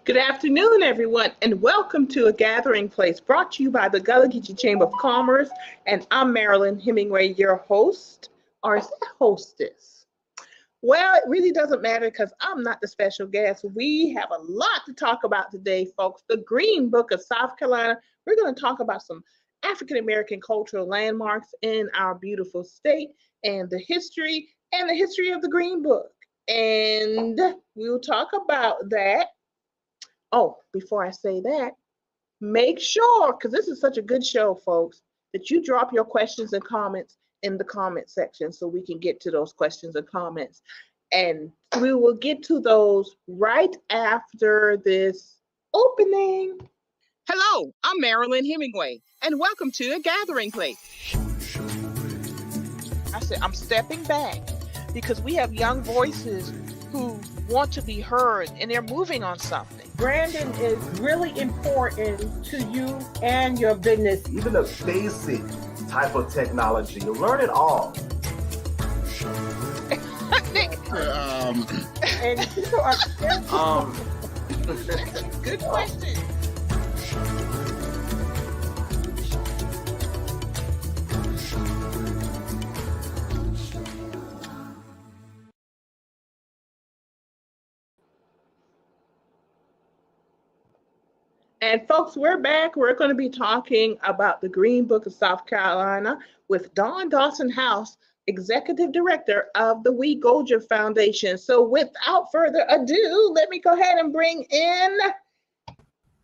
Good afternoon, everyone, and welcome to A Gathering Place brought to you by the Gullah Geechee Chamber of Commerce. And I'm Marilyn Hemingway, your host, or is that hostess? Well, it really doesn't matter because I'm not the special guest. We have a lot to talk about today, folks. The Green Book of South Carolina. We're going to talk about some African American cultural landmarks in our beautiful state and the history of the Green Book. And we'll talk about that. Oh, before I say that, make sure, because this is such a good show, folks, that you drop your questions and comments in the comment section so we can get to those questions and comments. And we will get to those right after this opening. Hello, I'm Marilyn Hemingway, and welcome to A Gathering Place. I said, I'm stepping back because we have young voices who want to be heard and they're moving on something. Branding is really important to you and your business. Even the basic type of technology, you learn it all. And people are Good question. And folks, we're back. We're going to be talking about the Green Book of South Carolina with Dawn Dawson-House, Executive Director of the WeGOJA Foundation. So without further ado, let me go ahead and bring in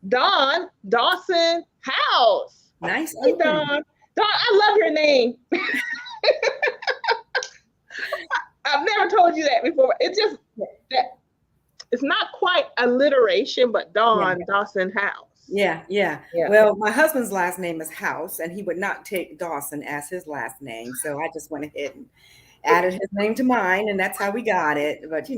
Dawn Dawson-House. Nice. Hey, Dawn. Dawn, I love your name. I've never told you that before. It's just that it's not quite alliteration, but Dawn Dawson-House. Yeah. Well, my husband's last name is House, and he would not take Dawson as his last name. So I just went ahead and added his name to mine, and that's how we got it. But,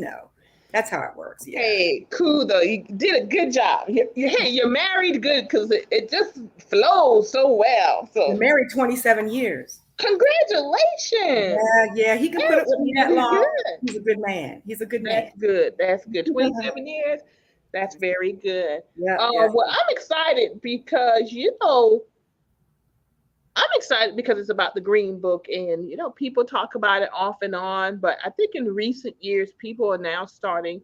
that's how it works. Yeah. Hey, cool, though. You did a good job. You're married good because it just flows so well. So We're married 27 years. Congratulations. Yeah, he can put it with me that long. Good. He's a good man. That's good. 27 years. That's very good. Yeah. Well, I'm excited because, it's about the Green Book and, people talk about it off and on, but I think in recent years, people are now starting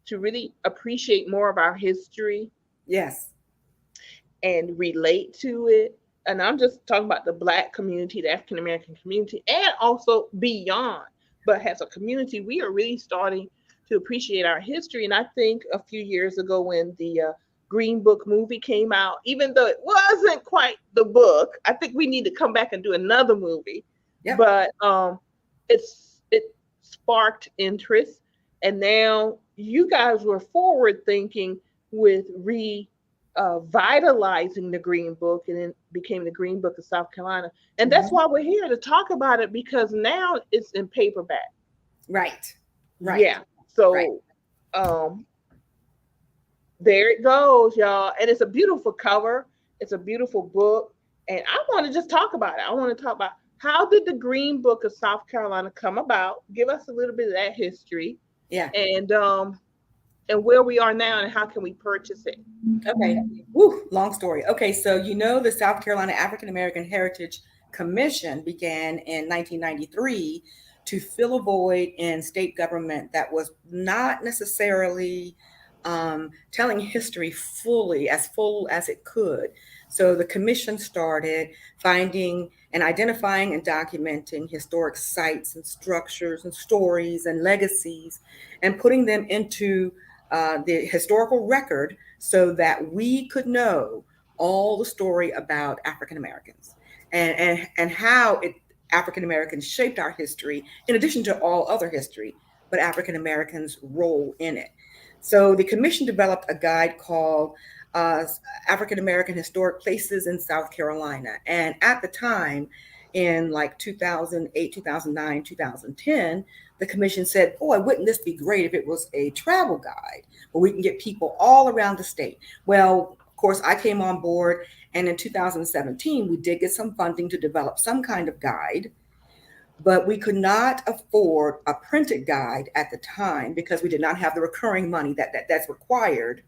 to really appreciate more of our history. Yes. And relate to it. And I'm just talking about the Black community, the African American community, and also beyond. But as a community, we are really starting to appreciate our history. And I think a few years ago when the Green Book movie came out, even though it wasn't quite the book, I think we need to come back and do another movie. Yep. But it sparked interest. And now you guys were forward thinking with vitalizing the Green Book, and it became the Green Book of South Carolina. And that's why we're here to talk about it, because now it's in paperback. Right. Yeah. So there it goes, y'all. And it's a beautiful cover. It's a beautiful book. And I want to just talk about it. I want to talk about how did the Green Book of South Carolina come about? Give us a little bit of that history. Yeah. And where we are now and how can we purchase it? Okay. Long story. Okay. So, the South Carolina African American Heritage Commission began in 1993 to fill a void in state government that was not necessarily telling history full as it could. So the commission started finding and identifying and documenting historic sites and structures and stories and legacies and putting them into the historical record so that we could know all the story about African Americans and how African Americans shaped our history, in addition to all other history, but African Americans' role in it. So the commission developed a guide called African American Historic Places in South Carolina. And at the time, in like 2008, 2009, 2010, the commission said, boy, wouldn't this be great if it was a travel guide where we can get people all around the state? Well, of course, I came on board, and in 2017, we did get some funding to develop some kind of guide. but we could not afford a printed guide at the time because we did not have the recurring money that's required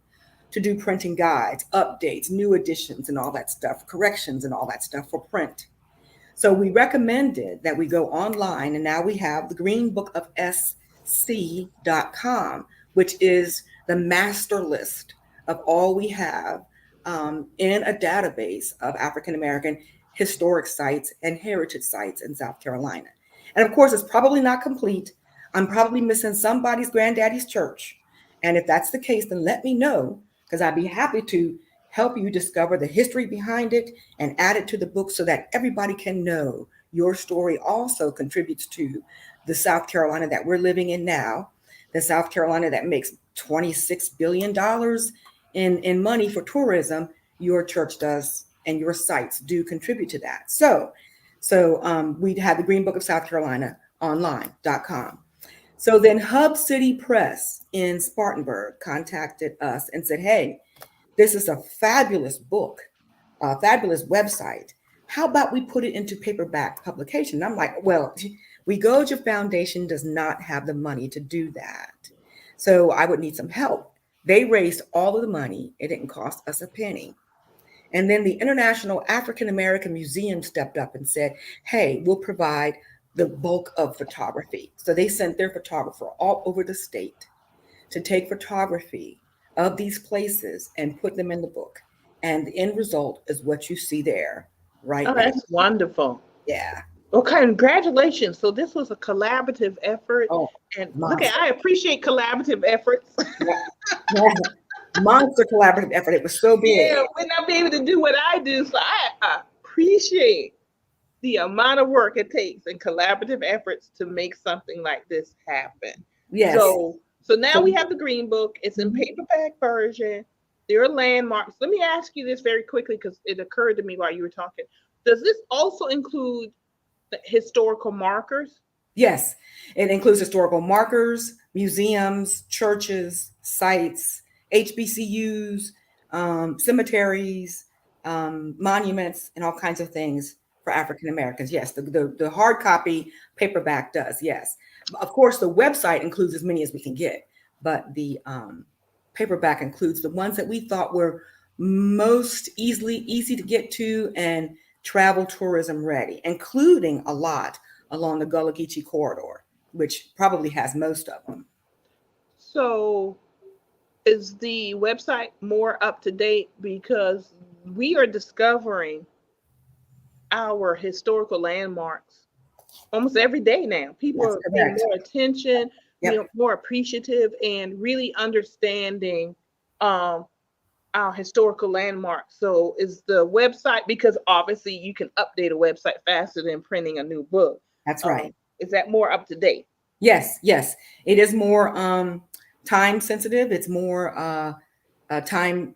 to do printing guides, updates, new editions, and all that stuff, corrections and all that stuff for print. So we recommended that we go online, and now we have the Green Book of SC.com, which is the master list of all we have in a database of African American historic sites and heritage sites in South Carolina. And of course, it's probably not complete. I'm probably missing somebody's granddaddy's church. And if that's the case, then let me know, because I'd be happy to help you discover the history behind it and add it to the book so that everybody can know your story also contributes to the South Carolina that we're living in now, the South Carolina that makes $26 billion in money for tourism. Your church does, and your sites do contribute to that. So we had the Green Book of South Carolina online.com. So then Hub City Press in Spartanburg contacted us and said, hey, this is a fabulous book, a fabulous website. How about we put it into paperback publication? And I'm like, well, WeGOJA Foundation does not have the money to do that. So I would need some help. They raised all of the money. It didn't cost us a penny. And then the International African American Museum stepped up and said, hey, we'll provide the bulk of photography. So they sent their photographer all over the state to take photography of these places and put them in the book. And the end result is what you see there right now. That's wonderful. Yeah. Well, congratulations. So this was a collaborative effort. Oh, and monster. I appreciate collaborative efforts. Yeah. Monster collaborative effort. It was so big. Yeah, we're not be able to do what I do. So I appreciate the amount of work it takes and collaborative efforts to make something like this happen. Yes. So now we have the Green Book. It's in paperback version. There are landmarks. Let me ask you this very quickly because it occurred to me while you were talking. Does this also include the historical markers? Yes, it includes historical markers, museums, churches, sites, HBCUs, cemeteries, monuments, and all kinds of things for African Americans. Yes, the hard copy paperback does. Yes, of course, the website includes as many as we can get, but the paperback includes the ones that we thought were most easy to get to and travel tourism ready, including a lot along the Gullah Geechee corridor, which probably has most of them. So is the website more up to date? Because we are discovering our historical landmarks almost every day now. People are paying more attention, more appreciative, and really understanding our historical landmarks. So is the website, because obviously you can update a website faster than printing a new book. That's right. Is that more up to date? Yes. It is more time sensitive. It's more time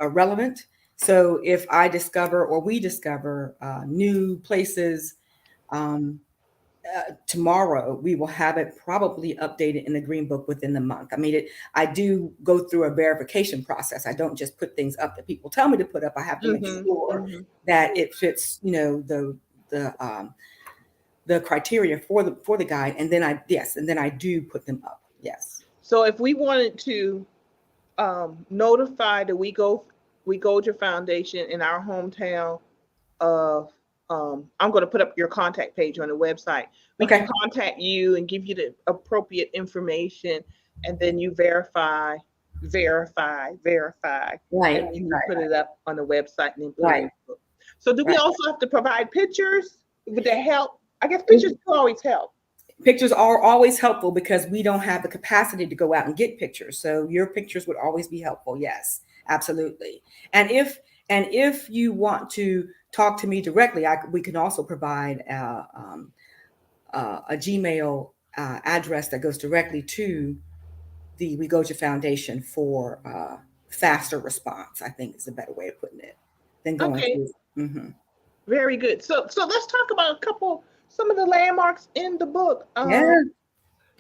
relevant. So if I discover or we discover new places tomorrow, we will have it probably updated in the Green Book within the month. I mean, I do go through a verification process. I don't just put things up that people tell me to put up. I have to make sure that it fits, the criteria for the guide, and then I do put them up. Yes. So if we wanted to notify the WeGOJA Foundation in our hometown of, I'm going to put up your contact page on the website. We can contact you and give you the appropriate information, and then you verify. Right. And then you put it up on the website and then put it in the book. So do we also have to provide pictures? Would that help? I guess pictures do always help. Pictures are always helpful because we don't have the capacity to go out and get pictures. So your pictures would always be helpful. Yes, absolutely. And if you want to talk to me directly, we can also provide a Gmail address that goes directly to the WeGOJA Foundation for faster response, I think is a better way of putting it than going through. Mm-hmm. Very good. So let's talk about some of the landmarks in the book.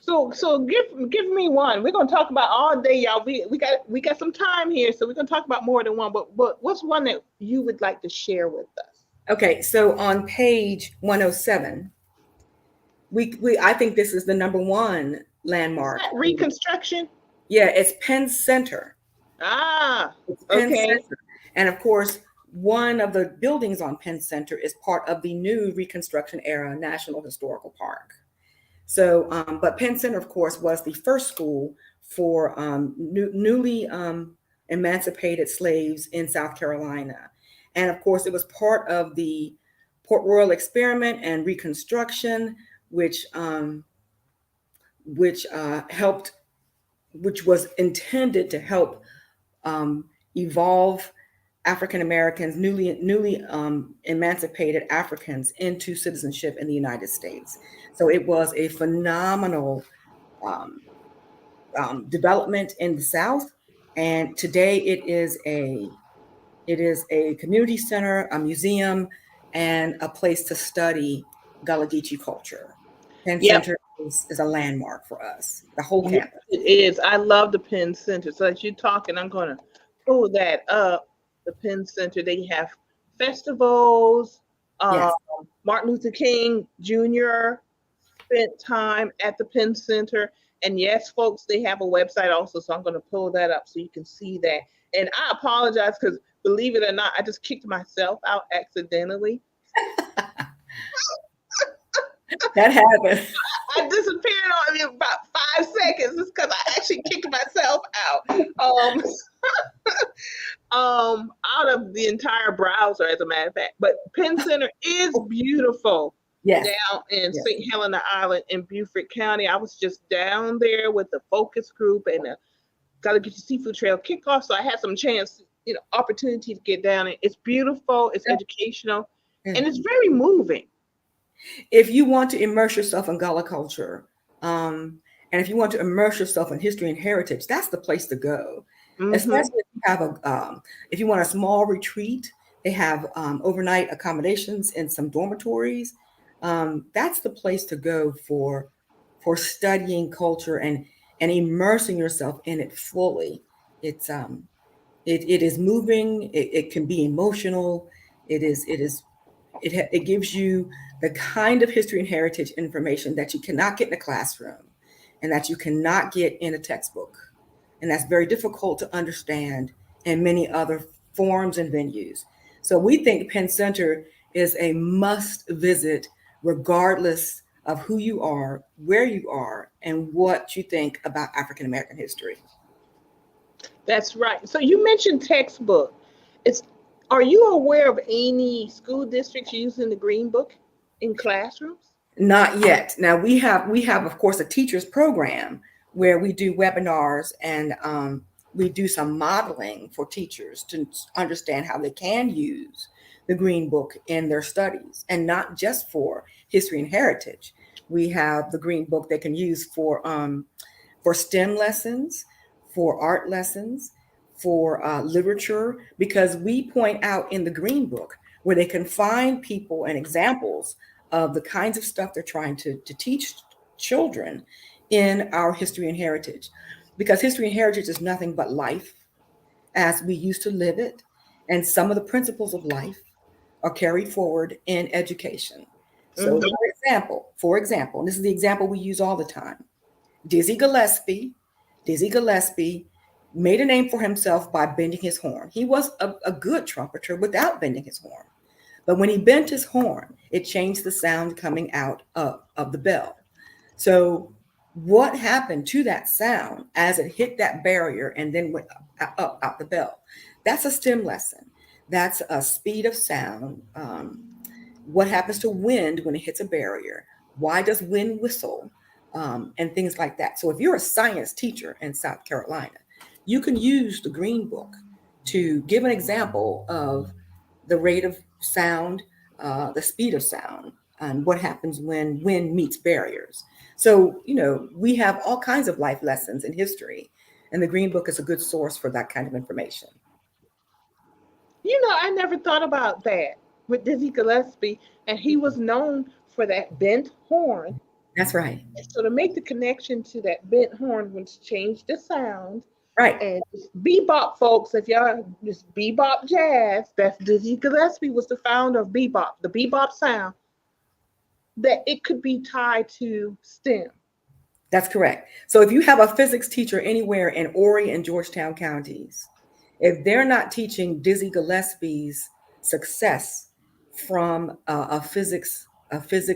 So give me one. We're gonna talk about all day, y'all. We got some time here, so we're gonna talk about more than one. But what's one that you would like to share with us? Okay, so on page 107, I think this is the number one landmark. Reconstruction. Yeah, it's Penn Center. Ah, It's Penn okay. Center. And of course, one of the buildings on Penn Center is part of the new Reconstruction era National Historical Park. So, but Penn Center, of course, was the first school for newly emancipated slaves in South Carolina. And of course, it was part of the Port Royal experiment and Reconstruction, which helped, which was intended to help evolve African Americans, newly emancipated Africans, into citizenship in the United States. So it was a phenomenal um, development in the South, and today it is a community center, a museum, and a place to study Gullah Geechee culture. Penn Yep. Center is a landmark for us, the whole Yes, campus. it is. I love the Penn Center. So as you're talking, I'm going to pull that up. The Penn Center, they have festivals. Um, Yes. Martin Luther King Jr. spent time at the Penn Center. And yes, folks, they have a website also. So I'm going to pull that up so you can see that. And I apologize because, believe it or not, I just kicked myself out accidentally. That happened. I disappeared on you about 5 seconds. It's because I actually kicked myself out. Out of the entire browser, as a matter of fact. But Penn Center is beautiful. Yes. Down in Yes. St. Helena Island in Beaufort County. I was just down there with the focus group and the Gotta Get Your Seafood Trail kickoff. So I had some chance, opportunity to get down. And it's beautiful, it's educational, and it's very moving. If you want to immerse yourself in Gullah culture, and if you want to immerse yourself in history and heritage, that's the place to go. Especially if you have if you want a small retreat, they have overnight accommodations in some dormitories. That's the place to go for studying culture and immersing yourself in it fully. It's it is moving. It can be emotional. It gives you the kind of history and heritage information that you cannot get in a classroom and that you cannot get in a textbook. And that's very difficult to understand in many other forms and venues. So we think Penn Center is a must visit regardless of who you are, where you are, and what you think about African American history. That's right. So you mentioned textbook. It's Are you aware of any school districts using the Green Book in classrooms? Not yet. Now we have of course a teachers program where we do webinars and we do some modeling for teachers to understand how they can use the Green Book in their studies, and not just for history and heritage. We have the Green Book they can use for STEM lessons, for art lessons, for literature, because we point out in the Green Book where they can find people and examples of the kinds of stuff they're trying to teach children in our history and heritage. Because history and heritage is nothing but life as we used to live it. And some of the principles of life are carried forward in education. So for example, and this is the example we use all the time, Dizzy Gillespie made a name for himself by bending his horn. He was a good trumpeter without bending his horn. But when he bent his horn, it changed the sound coming out of the bell. So what happened to that sound as it hit that barrier and then went up out the bell? That's a STEM lesson. That's a speed of sound. What happens to wind when it hits a barrier? Why does wind whistle? And things like that. So if you're a science teacher in South Carolina, you can use the Green Book to give an example of the rate of sound, the speed of sound, and what happens when wind meets barriers. So, we have all kinds of life lessons in history, and the Green Book is a good source for that kind of information. I never thought about that with Dizzy Gillespie, and he was known for that bent horn. That's right. So to make the connection to that bent horn, which changed the sound, Right. and bebop, folks, if y'all just bebop jazz, that's Dizzy Gillespie was the founder of bebop, the bebop sound, that it could be tied to STEM. That's correct. So if you have a physics teacher anywhere in Horry and Georgetown counties, if they're not teaching Dizzy Gillespie's success from a physics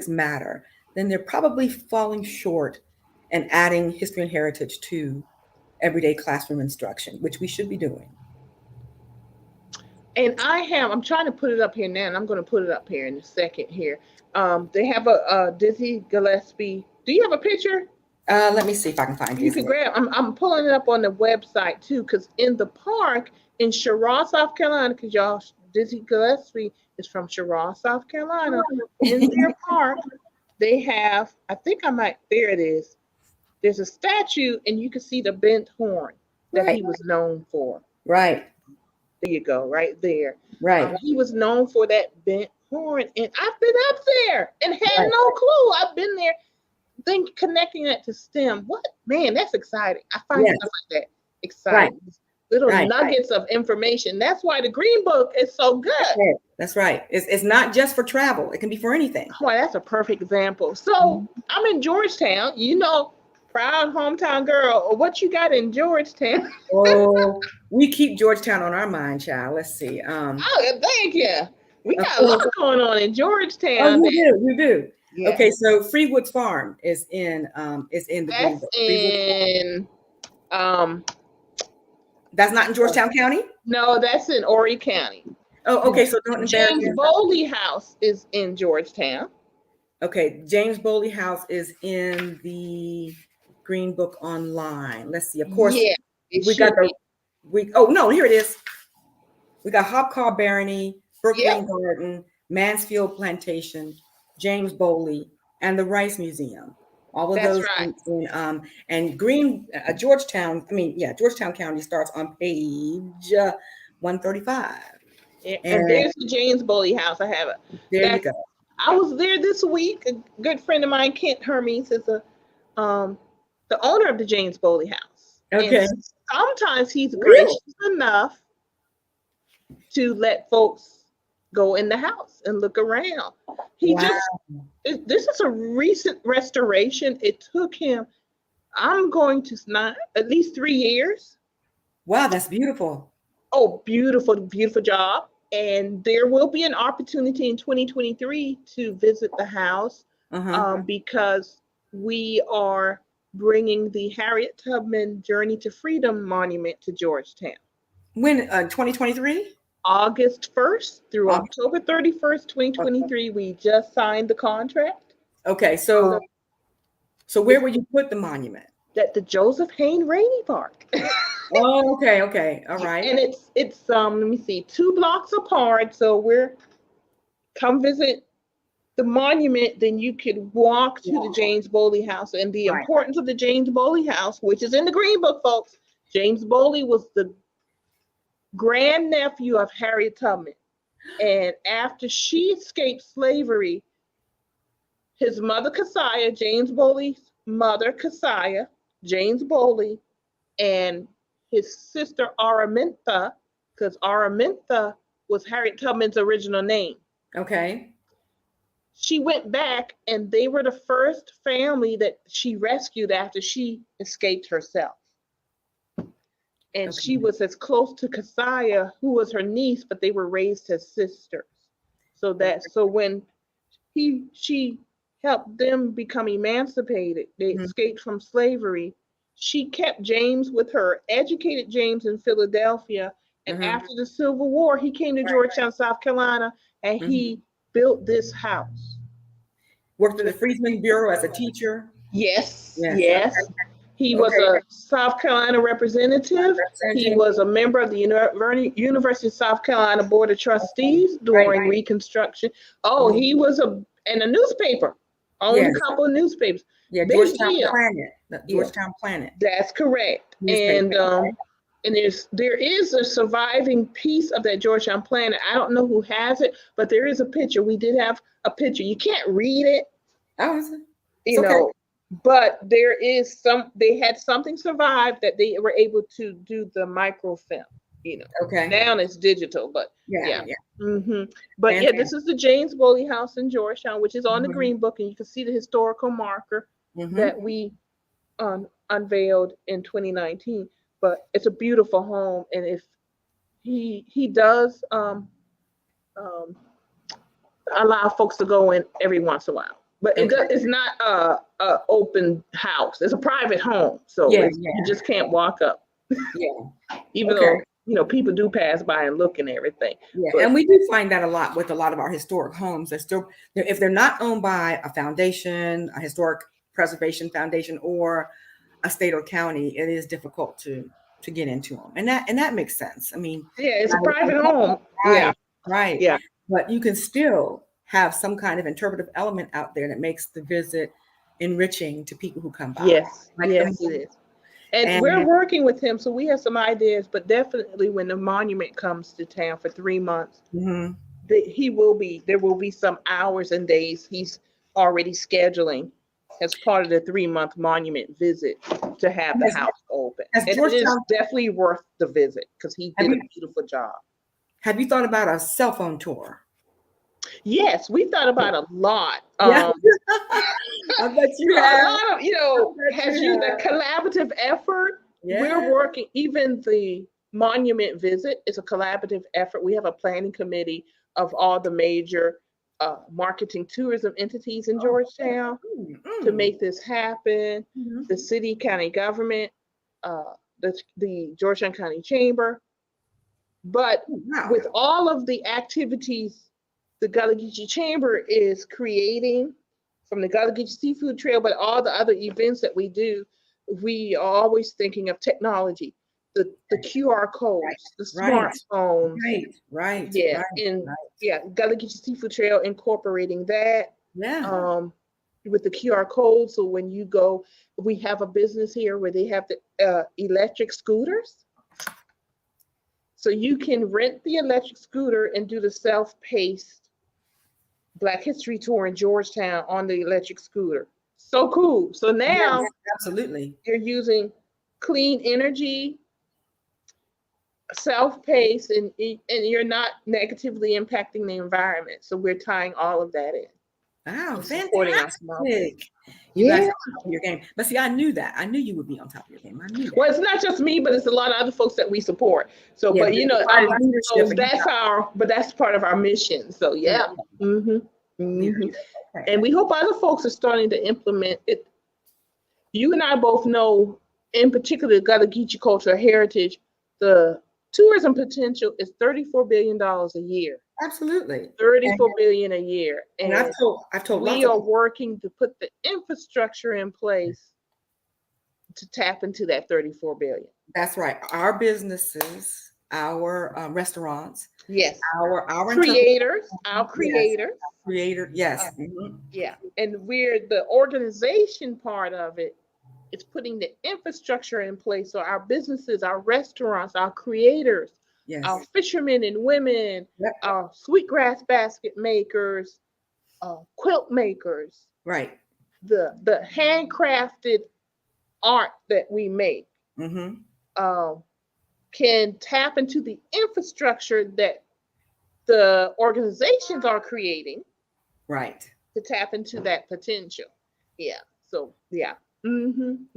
matter, then they're probably falling short and adding history and heritage to everyday classroom instruction, which we should be doing. And I'm trying to put it up here now, and I'm going to put it up here in a second here. They have a Dizzy Gillespie. Do you have a picture? Let me see if I can find You can grab. I'm pulling it up on the website too, because in the park in Cheraw, South Carolina, because y'all, Dizzy Gillespie is from Cheraw, South Carolina. In their park, they have. I think I might. There it is. There's a statue, and you can see the bent horn that he was known for. Right. There you go, right there. Right. He was known for that bent horn, and I've been up there and had no clue. I've been there, connecting that to STEM. What, man? That's exciting. I find stuff like that exciting. Right. Little nuggets of information. That's why the Green Book is so good. That's right. It's not just for travel. It can be for anything. Oh, that's a perfect example. So I'm in Georgetown. You know, proud hometown girl. What you got in Georgetown? Oh, we keep Georgetown on our mind, child. Let's see. Oh, thank you. We got a lot going on in Georgetown. Oh, you do. Yeah. Okay, so Freewood's Farm is in the Green Book. That's not in Georgetown County? No, that's in Horry County. Oh, okay. So James Bowley House is in Georgetown. Okay, James Bowley House is in the Green Book online. Let's see. Of course, we got here it is. We got Hopcaw Barony, Brooklyn Garden, Mansfield Plantation, James Bowley, and the Rice Museum. All of those and Georgetown County starts on page 135. And there's the James Bowley House. I have it. There you go. I was there this week. A good friend of mine, Kent Hermes, is the owner of the James Bowley House. Okay. And sometimes he's gracious enough to let folks go in the house and look around. This is a recent restoration. It took him, I'm going to at least 3 years. Wow, that's beautiful. Oh, beautiful, beautiful job. And there will be an opportunity in 2023 to visit the house because we are bringing the Harriet Tubman Journey to Freedom Monument to Georgetown. When, 2023? August 1st through October 31st, 2023. We just signed the contract. Okay, so where will you put the monument? At the Joseph Hayne Rainey Park. Oh, okay, all right. And it's let me see, 2 blocks apart. So come visit the monument, then you could walk to the James Bowley House. And the importance of the James Bowley House, which is in the Green Book, folks. James Bowley was the grandnephew of Harriet Tubman. And after she escaped slavery, his mother, Keziah, James Bowley's mother, Keziah, James Bowley, and his sister Araminta, because Araminta was Harriet Tubman's original name. Okay. She went back, and they were the first family that she rescued after she escaped herself. And she was as close to Keziah, who was her niece, but they were raised as sisters. So when she helped them become emancipated, they escaped from slavery. She kept James with her, educated James in Philadelphia. And after the Civil War, he came to Georgetown, South Carolina, and he built this house. Worked in the Freedmen's Bureau as a teacher. Yes. He was a South Carolina representative. He was a member of the University of South Carolina Board of Trustees during Reconstruction. Oh, he was in a newspaper, owned a couple of newspapers. Yeah, Georgetown Planet. Georgetown Planet. That's correct. Newspaper. And there is a surviving piece of that Georgetown Planet. I don't know who has it, but there is a picture. We did have a picture. You can't read it. You know. But there is they had something survive that they were able to do the microfilm, Okay. Now it's digital, but But this is the James Bowley House in Georgetown, which is on the Green Book, and you can see the historical marker that we unveiled in 2019. But it's a beautiful home, and if he does um, allow folks to go in every once in a while. But it's not a open house. It's a private home, so you just can't walk up. Yeah. Even though people do pass by and look and everything. Yeah, and we do find that a lot with a lot of our historic homes. They're still, if they're not owned by a foundation, a historic preservation foundation, or a state or county, it is difficult to get into them, and that makes sense. I mean, yeah, it's a private home. Right, right. Yeah, but you can still have some kind of interpretive element out there that makes the visit enriching to people who come by. Yes, like yes, it is. And we're working with him, so we have some ideas. But definitely, when the monument comes to town for 3 months, mm-hmm. There will be some hours and days he's already scheduling as part of the 3-month monument visit to have the house open. And it is definitely worth the visit because he did a beautiful job. Have you thought about a cell phone tour? Yes, we thought about a lot. Yeah. I bet you have. A lot of, the collaborative effort. Yeah. We're working, even the monument visit is a collaborative effort. We have a planning committee of all the major marketing tourism entities in Georgetown to make this happen. Mm-hmm. The city, county government, the Georgetown County Chamber. But with all of the activities the Gullah Geechee Chamber is creating from the Gullah Geechee Seafood Trail, but all the other events that we do, we are always thinking of technology, the QR codes, the smartphones. Right. Yeah, Gullah Geechee Seafood Trail incorporating that. Yeah. With the QR code, so when you go, we have a business here where they have the electric scooters. So you can rent the electric scooter and do the self-paced Black History Tour in Georgetown on the electric scooter. So cool. So now absolutely you're using clean energy, self-paced, and you're not negatively impacting the environment. So we're tying all of that in. Wow, fantastic. You guys are on top of your game. But see, I knew that. I knew you would be on top of your game. I knew that. Well, it's not just me, but it's a lot of other folks that we support. So, but that's part of our mission. So yeah. Mm-hmm. Mm-hmm. Okay. And we hope other folks are starting to implement it. You and I both know, in particular, Gullah Geechee cultural heritage, the tourism potential is $34 billion a year. Absolutely. $34 billion a year. And I've told we are working to put the infrastructure in place to tap into that $34 billion. That's right. Our businesses, our restaurants. Yes. Our creators. Yes. Yeah. And we're the organization part of it. It's putting the infrastructure in place. So our businesses, our restaurants, our creators, our fishermen and women, our sweetgrass basket makers, quilt makers, right? The handcrafted art that we make can tap into the infrastructure that the organizations are creating, right? To tap into that potential. Yeah. So yeah. And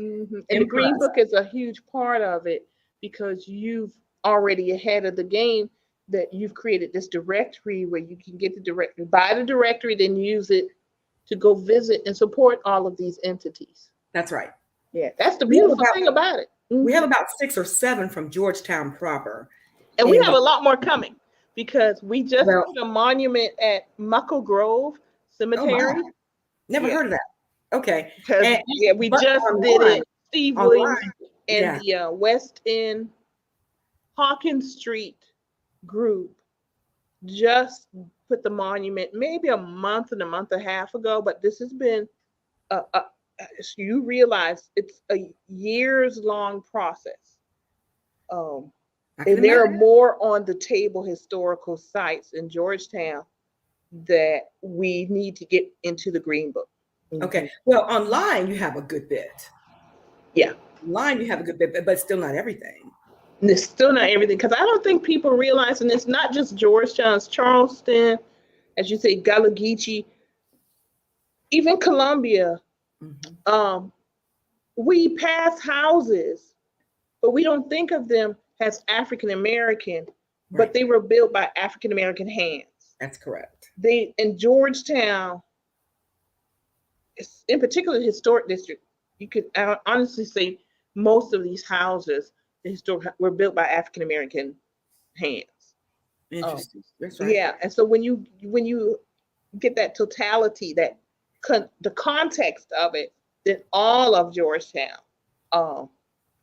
the Green Book is a huge part of it because you've already ahead of the game that you've created this directory where you can get the directory, buy the directory, then use it to go visit and support all of these entities. That's right. Yeah, that's the beautiful thing about it. We have about 6 or 7 from Georgetown proper. And we have a lot more coming because we just put a monument at Muckle Grove Cemetery. Oh, never heard of that. Okay. We just did it. Steve Williams and the West End Hawkins Street group just put the monument maybe a month and a half ago, but this has been you realize it's a years-long process. And there are more on the table historical sites in Georgetown that we need to get into the Green Book. Okay. Well, online you have a good bit. Yeah. Online you have a good bit, but still not everything. And it's still not everything because I don't think people realize, and it's not just Georgetown, it's Charleston, as you say, Gullah Geechee, even Columbia. we pass houses, but we don't think of them as African American, but Right. they were built by African American hands. That's correct. They in Georgetown, in particular the historic district, you could honestly say most of these houses, the historic, were built by African American hands. Interesting. That's right. Yeah, and so when you get that totality, that the context of it, then all of Georgetown,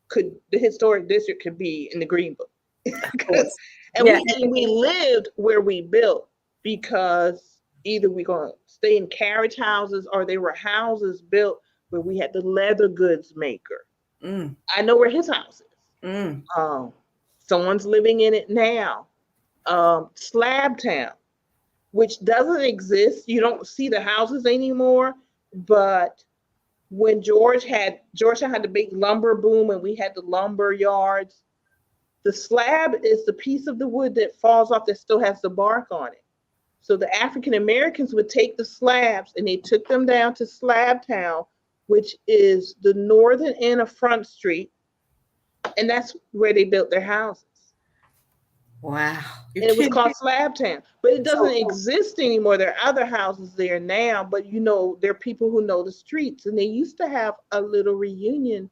could the historic district could be in the Green Book. Of course. And Yeah. we lived where we built because either we're going to stay in carriage houses or they were houses built where we had the leather goods maker. Mm, I know where his house is. mm. Someone's living in it now. Slab Town, which doesn't exist. You don't see the houses anymore. But when Georgetown had the big lumber boom and we had the lumber yards, the slab is the piece of the wood that falls off that still has the bark on it. So the African Americans would take the slabs and they took them down to Slab Town, which is the northern end of Front Street, and that's where they built their houses. Wow. And it was kidding called me. Slab Town, but it doesn't So- exist anymore. There are other houses there now, but there are people who know the streets, and they used to have a little reunion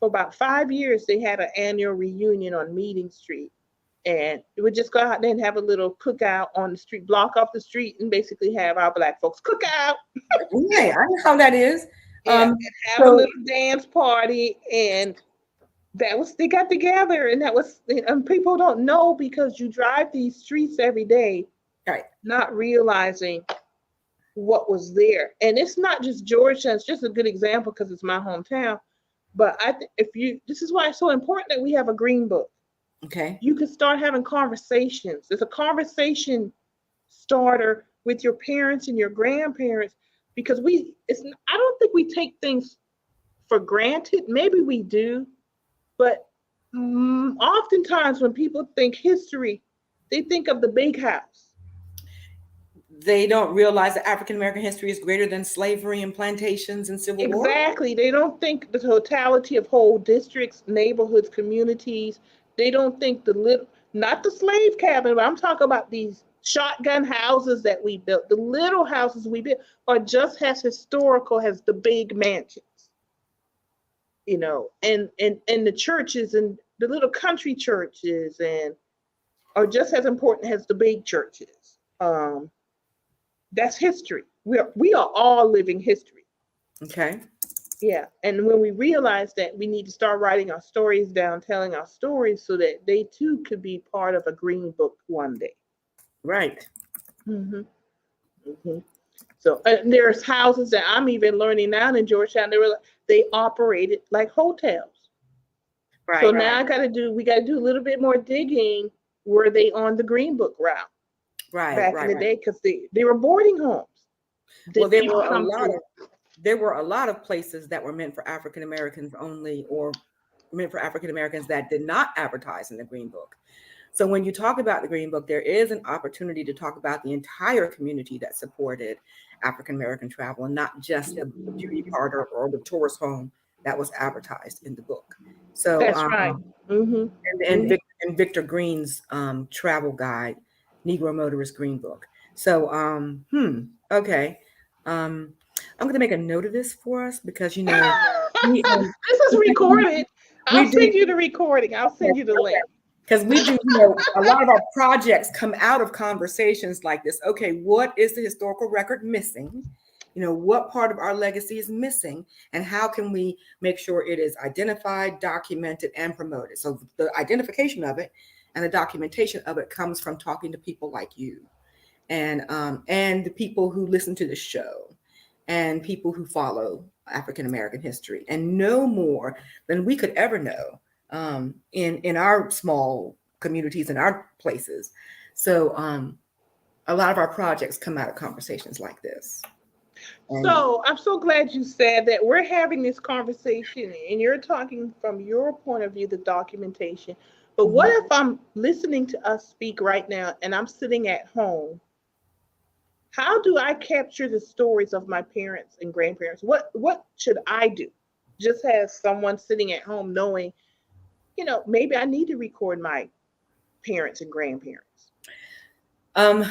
for about 5 years. They had an annual reunion on Meeting Street, and it would just go out there and have a little cookout on the street, block off the street, and basically have our Black folks cook out. Yeah, I know how that is. And have a little dance party, and they got together, and and people don't know because you drive these streets every day, Right. not realizing what was there. And it's not just Georgetown, it's just a good example because it's my hometown. But this is why it's so important that we have a Green Book. Okay. You can start having conversations. It's a conversation starter with your parents and your grandparents, because I don't think we take things for granted. Maybe we do, but oftentimes when people think history, they think of the big house. They don't realize that African American history is greater than slavery and plantations and civil war. Exactly. They don't think the totality of whole districts, neighborhoods, communities. They don't think not the slave cabin, but I'm talking about these shotgun houses that we built. The little houses we built are just as historical as the big mansions. And the churches and the little country churches are just as important as the big churches. That's history. We are all living history. Okay. Yeah. And when we realize that, we need to start writing our stories down, telling our stories so that they too could be part of a Green Book one day. Right. Mm-hmm. Mm-hmm. So there's houses that I'm even learning now in Georgetown. They operated like hotels. Right. So right. now we got to do a little bit more digging. Were they on the Green Book route? Right. Back right, in the right. day, because they were boarding homes. Well, there were a lot of places that were meant for African Americans only, or meant for African Americans that did not advertise in the Green Book. So when you talk about the Green Book, there is an opportunity to talk about the entire community that supported African American travel, and not just the beauty parlor or the tourist home that was advertised in the book. So that's right. Mm-hmm. And Victor Green's travel guide, Negro Motorist Green Book. So okay. I'm going to make a note of this for us because this is recorded. I'll send you the recording. I'll send you the link. Because we do, a lot of our projects come out of conversations like this. Okay, what is the historical record missing? What part of our legacy is missing, and how can we make sure it is identified, documented, and promoted? So the identification of it and the documentation of it comes from talking to people like you, and the people who listen to the show, and people who follow African American history and know more than we could ever know in our small communities, in our places. So a lot of our projects come out of conversations like this. So I'm so glad you said that. We're having this conversation and you're talking from your point of view, the documentation. But what if I'm listening to us speak right now and I'm sitting at home? How do I capture the stories of my parents and grandparents? What should I do? just as someone sitting at home knowing, maybe I need to record my parents and grandparents? Um,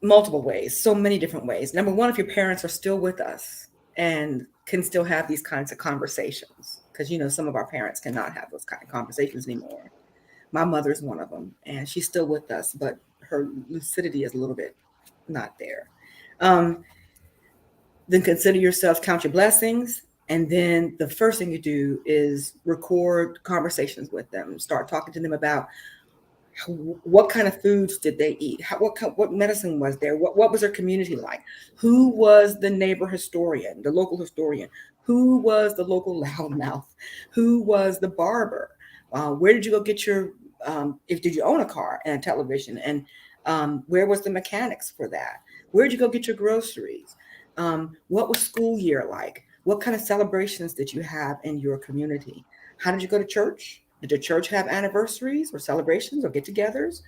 Multiple ways, so many different ways. Number one, if your parents are still with us and can still have these kinds of conversations, because some of our parents cannot have those kind of conversations anymore. My mother's one of them, and she's still with us, but her lucidity is a little bit not there. Then consider yourself, count your blessings, and then the first thing you do is record conversations with them. Start talking to them about what kind of foods did they eat? What medicine was there? What was their community like? Who was the neighbor historian, the local historian? Who was the local loudmouth? Who was the barber? Where did you go get your, did you own a car and a television? And where was the mechanics for that? Where did you go get your groceries? What was school year like? What kind of celebrations did you have in your community? How did you go to church? Did the church have anniversaries or celebrations or get-togethers?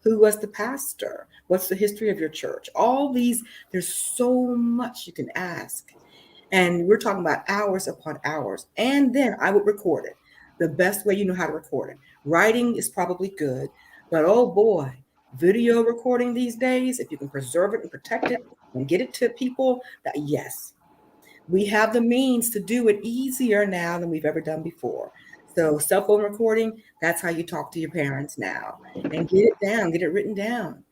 Who was the pastor? What's the history of your church? All these, there's so much you can ask. And we're talking about hours upon hours. And then I would record it. The best way you know how to record it. Writing is probably good, but oh boy, video recording these days, if you can preserve it and protect it and get it to people, that yes, we have the means to do it easier now than we've ever done before. So cell phone recording, that's how you talk to your parents now, and get it down, get it written down.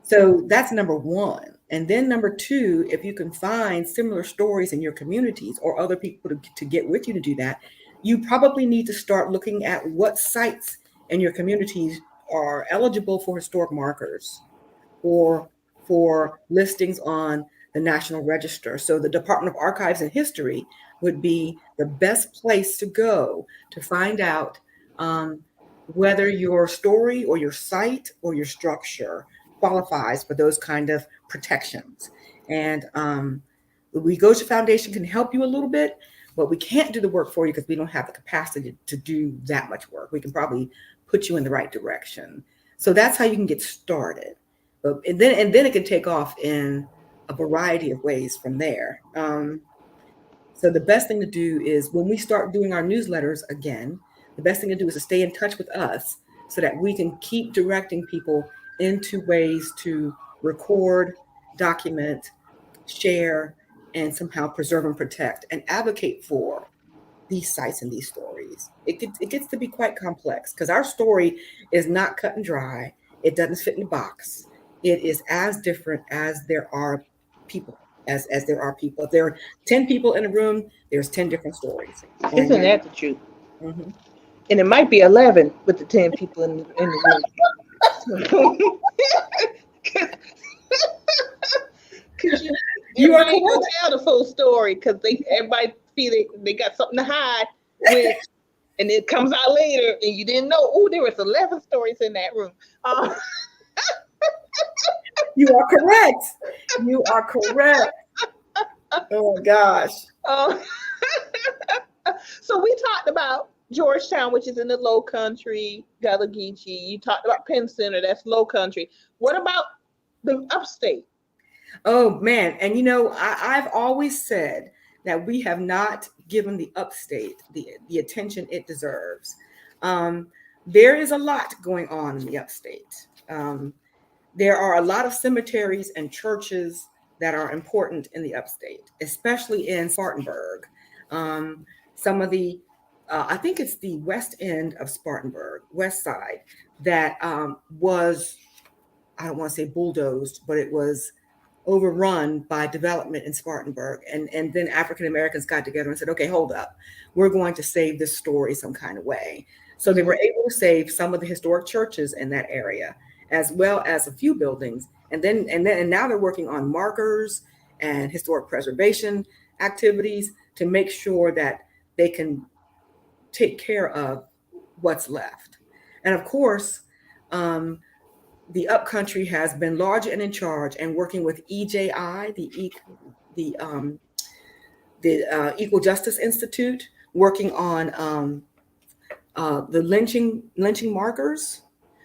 So that's number one. And then number two, if you can find similar stories in your communities or other people to get with you to do that, you probably need to start looking at what sites in your communities are eligible for historic markers or for listings on the National Register. So the Department of Archives and History would be the best place to go to find out whether your story or your site or your structure qualifies for those kind of protections. And the WeGOJA Foundation can help you a little bit, but we can't do the work for you because we don't have the capacity to do that much work. We can probably put you in the right direction. So that's how you can get started. And then it can take off in a variety of ways from there. So the best thing to do is when we start doing our newsletters again, the best thing to do is to stay in touch with us so that we can keep directing people into ways to record, document, share, and somehow preserve and protect and advocate for these sites and these stories. It gets to be quite complex because our story is not cut and dry. It doesn't fit in a box. It is as different as there are people, as there are people. If there are 10 people in a room, there's 10 different stories. Isn't that the truth? Mm-hmm. And it might be 11 with the 10 people in the room. Because you ain't gonna tell the full story because everybody feel they got something to hide with, and it comes out later, and you didn't know. Oh, there was 11 stories in that room. You are correct. You are correct. Oh my gosh. So we talked about Georgetown, which is in the Low Country, Gullah Geechee. You talked about Penn Center, that's Low Country. What about the upstate? Oh man, and I've always said that we have not given the upstate the attention it deserves. There is a lot going on in the upstate. There are a lot of cemeteries and churches that are important in the upstate, especially in Spartanburg. Some of the, I think it's the west end of Spartanburg, west side, that was, I don't want to say bulldozed, but it was overrun by development in Spartanburg. And then African Americans got together and said, okay, hold up. We're going to save this story some kind of way. So they were able to save some of the historic churches in that area, as well as a few buildings. And now they're working on markers and historic preservation activities to make sure that they can take care of what's left. And of course, the Upcountry has been large and in charge and working with EJI, the Equal Justice Institute, working on the lynching markers.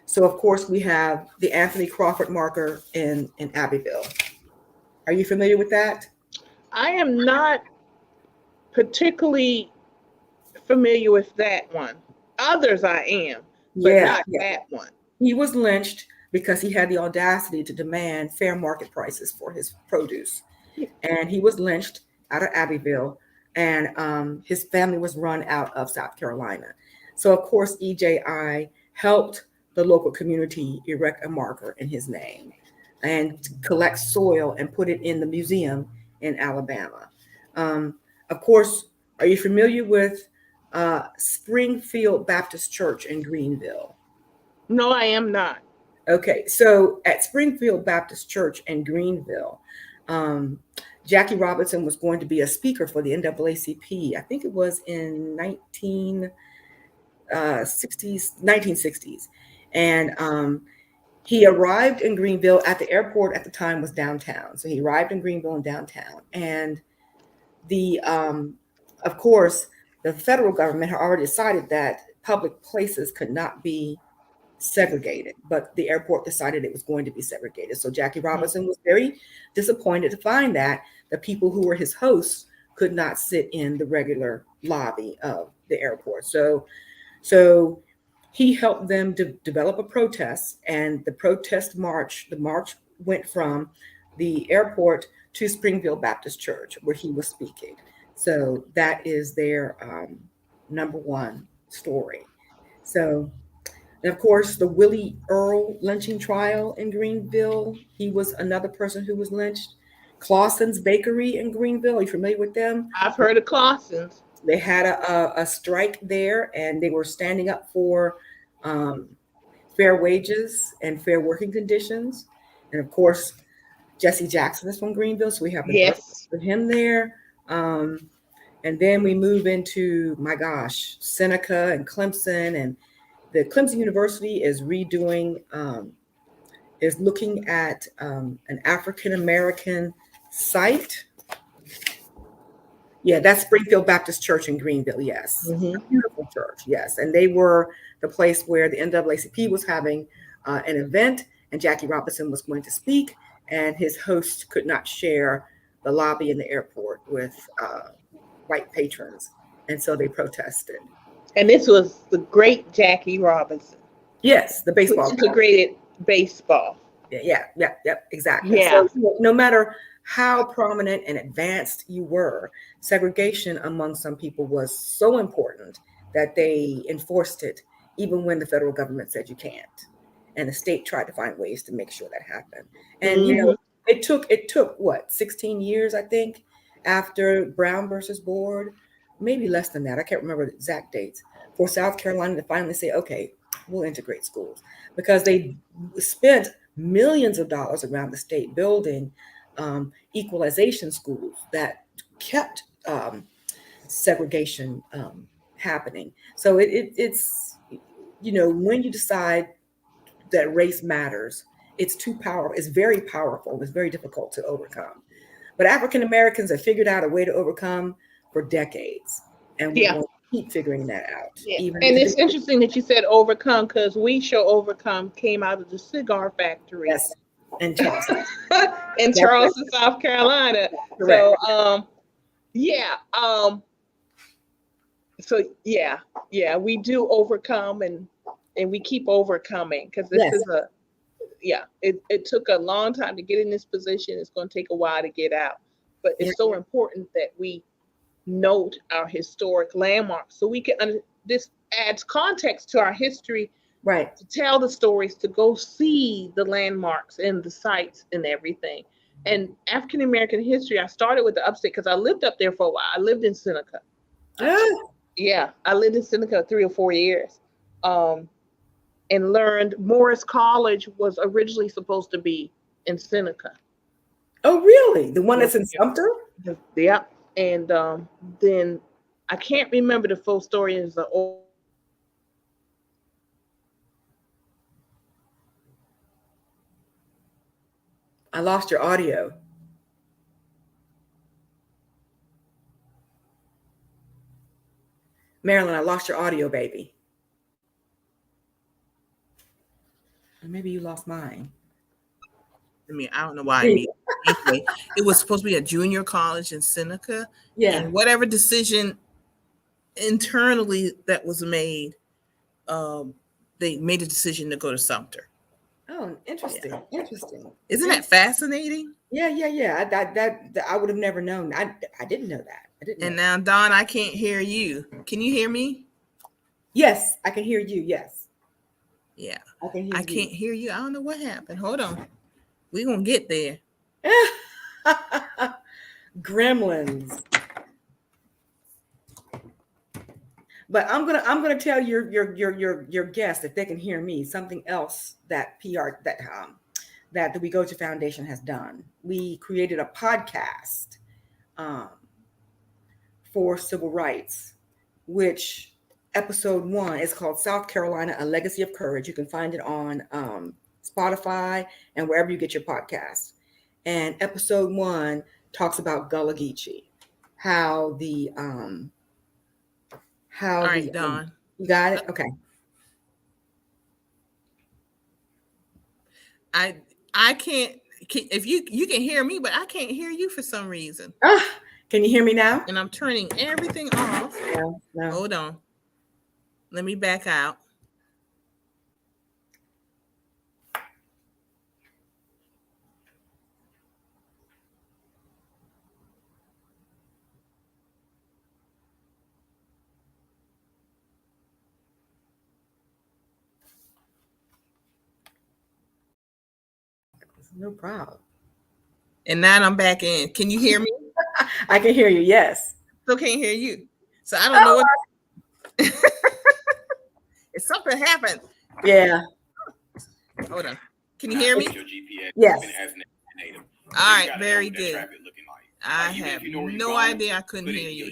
So of course we have the Anthony Crawford marker in Abbeville. Are you familiar with that? I am not particularly familiar with that one. Others I am, but Yeah, not yeah. that one. He was lynched because he had the audacity to demand fair market prices for his produce. And he was lynched out of Abbeville, and his family was run out of South Carolina. So, of course, EJI helped the local community erect a marker in his name and collect soil and put it in the museum in Alabama. Of course, are you familiar with Springfield Baptist Church in Greenville? No, I am not. Okay, so at Springfield Baptist Church in Greenville, um, Jackie Robinson was going to be a speaker for the NAACP. I think it was in 1960s. And he arrived in Greenville at the airport at the time was downtown. So he arrived in Greenville and downtown. And of course, the federal government had already decided that public places could not be segregated, but the airport decided it was going to be segregated. So Jackie Robinson was very disappointed to find that the people who were his hosts could not sit in the regular lobby of the airport. So he helped them to develop a protest, and the march went from the airport to Springfield Baptist Church where he was speaking. So that is their number one story. So, and of course, the Willie Earl lynching trial in Greenville, he was another person who was lynched. Clausen's Bakery in Greenville, are you familiar with them? I've heard of Clausen's. They had a strike there, and they were standing up for fair wages and fair working conditions. And of course, Jesse Jackson is from Greenville, so we have the Yes. for him there. And then we move into, my gosh, Seneca and Clemson, and the Clemson University is redoing, is looking at an African-American site. Yeah, that's Springfield Baptist Church in Greenville, yes. Mhm. A beautiful church, yes. And they were the place where the NAACP was having an event, and Jackie Robinson was going to speak, and his host could not share the lobby in the airport with white patrons. And so they protested. And this was the great Jackie Robinson. Yes, the baseball guy. Integrated baseball. Yeah, exactly. Yeah. So no matter how prominent and advanced you were, segregation among some people was so important that they enforced it even when the federal government said you can't. And the state tried to find ways to make sure that happened. And you know, it took what, 16 years, I think, after Brown versus Board, maybe less than that. I can't remember the exact dates, for South Carolina to finally say, okay, we'll integrate schools, because they spent millions of dollars around the state building equalization schools that kept segregation happening. So it's, you know, when you decide that race matters, it's too powerful. It's very powerful. It's very difficult to overcome. But African Americans have figured out a way to overcome for decades, and we will keep figuring that out. Yeah. And it's interesting that you said overcome, because We Shall Overcome came out of the cigar factory. Yes, in Charleston. In Charleston, South Carolina. Correct. So we do overcome, and we keep overcoming, because this is it took a long time to get in this position. It's going to take a while to get out, but it's so important that we note our historic landmarks so we can this adds context to our history, right, to tell the stories, to go see the landmarks and the sites and everything. And African American history, I started with the upstate because I lived up there for a while. I lived in Seneca. I lived in Seneca 3 or 4 years, and learned Morris College was originally supposed to be in Seneca. Oh, really? The one that's in Sumter? Yeah. And then I can't remember the full story. Is the old. I lost your audio. Marilyn, I lost your audio, baby. Or maybe you lost mine. I mean, I don't know why I need Okay. It was supposed to be a junior college in Seneca. Yeah. And whatever decision internally that was made, they made a decision to go to Sumter. Oh, interesting. Interesting. Isn't that fascinating? Yeah. That I would have never known. I didn't know that. I didn't. And now, Dawn, I can't hear you. Can you hear me? Yes, I can hear you. Yes. Yeah. I can't hear you. I don't know what happened. Hold on. We're gonna get there. Gremlins. But I'm gonna tell your guests, if they can hear me, something else that that the WeGOJA Foundation has done. We created a podcast for civil rights, which episode 1 is called South Carolina, A Legacy of Courage. You can find it on Spotify and wherever you get your podcasts. And episode 1 talks about Gullah Geechee, how the All right, Dawn. You got it? Okay. I can't, if you can hear me, but I can't hear you for some reason. Can you hear me now? And I'm turning everything off. No. Hold on. Let me back out. No problem. And now I'm back in. Can you hear me? I can hear you. Yes. Still can't hear you. So I don't know what. If something happened. Yeah. Hold on. Can you hear me? Yes. All right. Very good. I have no idea. I couldn't hear you.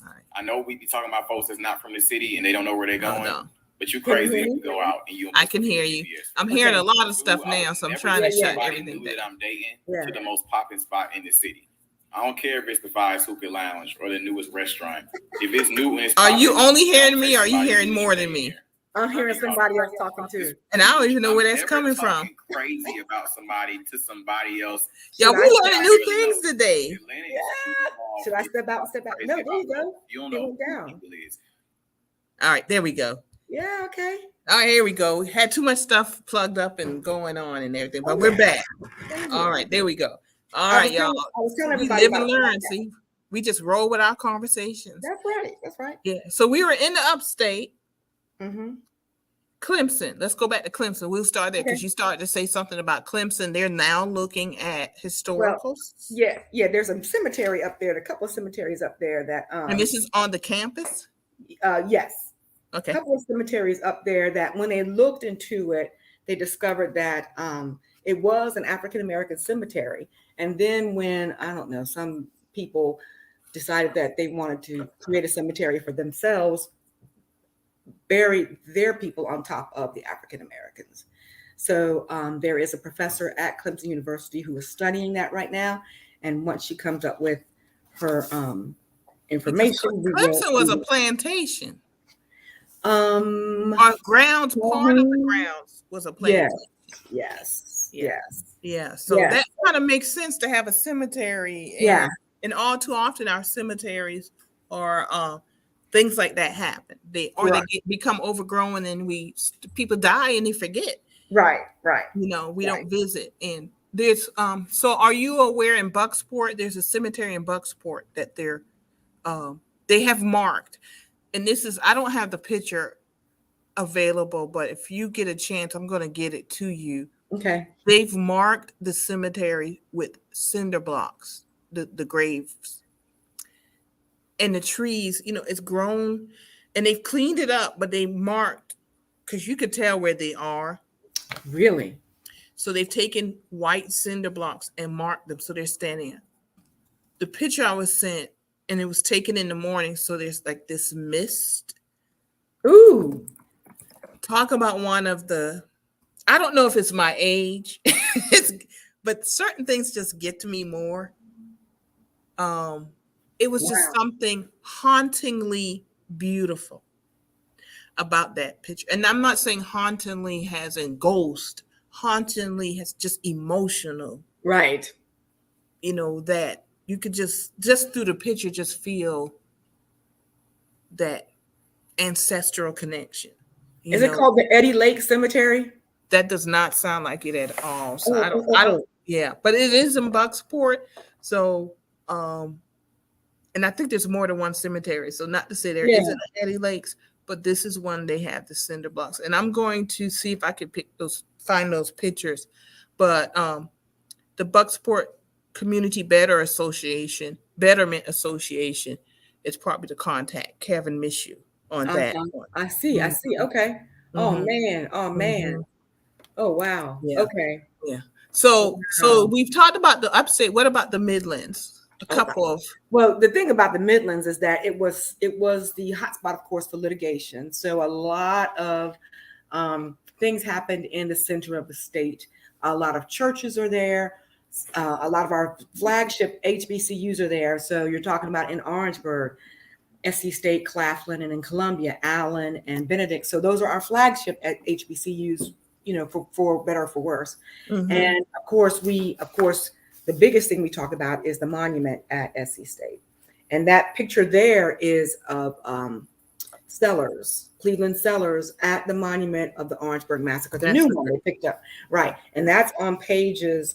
Right. I know we be talking about folks that's not from the city and they don't know where they're going. But you crazy if you go out and you. I can hear you. I'm hearing a lot of stuff now, so I'm trying to shut everything down. I'm dating to the most popping spot in the city. I don't care if it's the Vibes Hookah Lounge or the newest restaurant. If it's new and it's are you only hearing me or are you hearing more than me? I'm hearing somebody else talking too. And I don't even know where that's coming from. Crazy about somebody to somebody else. Yo, we learning new things today. Yeah. Should I step out? Step out? No, there you go. You don't know down. All right, there we go. Yeah, okay. All right, here we go. We had too much stuff plugged up and going on and everything, but we're back. All right, there we go. All right, y'all. I was telling We everybody live and learn. See, we just roll with our conversations. That's right. That's right. Yeah. So we were in the upstate. Mm-hmm. Clemson. Let's go back to Clemson. We'll start there because you started to say something about Clemson. They're now looking at historicals. Well, yeah. There's a cemetery up there. A couple of cemeteries up there that. And this is on the campus. Yes. Okay. A couple of cemeteries up there that when they looked into it, they discovered that it was an African American cemetery. And then when, I don't know, some people decided that they wanted to create a cemetery for themselves, bury their people on top of the African Americans. So there is a professor at Clemson University who is studying that right now. And once she comes up with her information. Clemson was a plantation. Our grounds, part of the grounds was a plantation. Yes. So that kind of makes sense to have a cemetery. And all too often our cemeteries are things like that happen. They become overgrown and people die and they forget. Right. You know, we don't visit. And there's so are you aware in Bucksport, there's a cemetery in Bucksport that they have marked. And this is, I don't have the picture available, but if you get a chance, I'm going to get it to you. Okay. They've marked the cemetery with cinder blocks, the graves. And the trees, you know, it's grown and they've cleaned it up, but they marked because you could tell where they are. Really? So they've taken white cinder blocks and marked them. So they're standing up. The picture I was sent, and it was taken in the morning. So there's like this mist. Ooh. Talk about one of the, I don't know if it's my age, but certain things just get to me more. It was just something hauntingly beautiful about that picture. And I'm not saying hauntingly as in ghost, hauntingly has just emotional. Right. that you could just through the picture, just feel that ancestral connection. Is it called the Eddie Lake Cemetery? That does not sound like it at all. So I don't, Oh. yeah, but it is in Bucksport. So, and I think there's more than one cemetery. So not to say there Yeah. isn't Eddie Lakes, but this is one they have the cinder blocks. And I'm going to see if I can find those pictures. But the Bucksport Community Betterment Association is probably the contact. Kevin Mishu on that one. I see. Okay. Oh man. Oh wow. Yeah. Okay. Yeah. So we've talked about the upstate. What about the Midlands? A couple of. Well, the thing about the Midlands is that it was the hotspot, of course, for litigation. So a lot of things happened in the center of the state. A lot of churches are there. A lot of our flagship HBCUs are there. So you're talking about in Orangeburg, SC State, Claflin, and in Columbia, Allen and Benedict. So those are our flagship at HBCUs, for better or for worse. And of course, the biggest thing we talk about is the monument at SC State. And that picture there is of Cleveland Sellers at the monument of the Orangeburg Massacre, the new one they picked up. Right. And that's on pages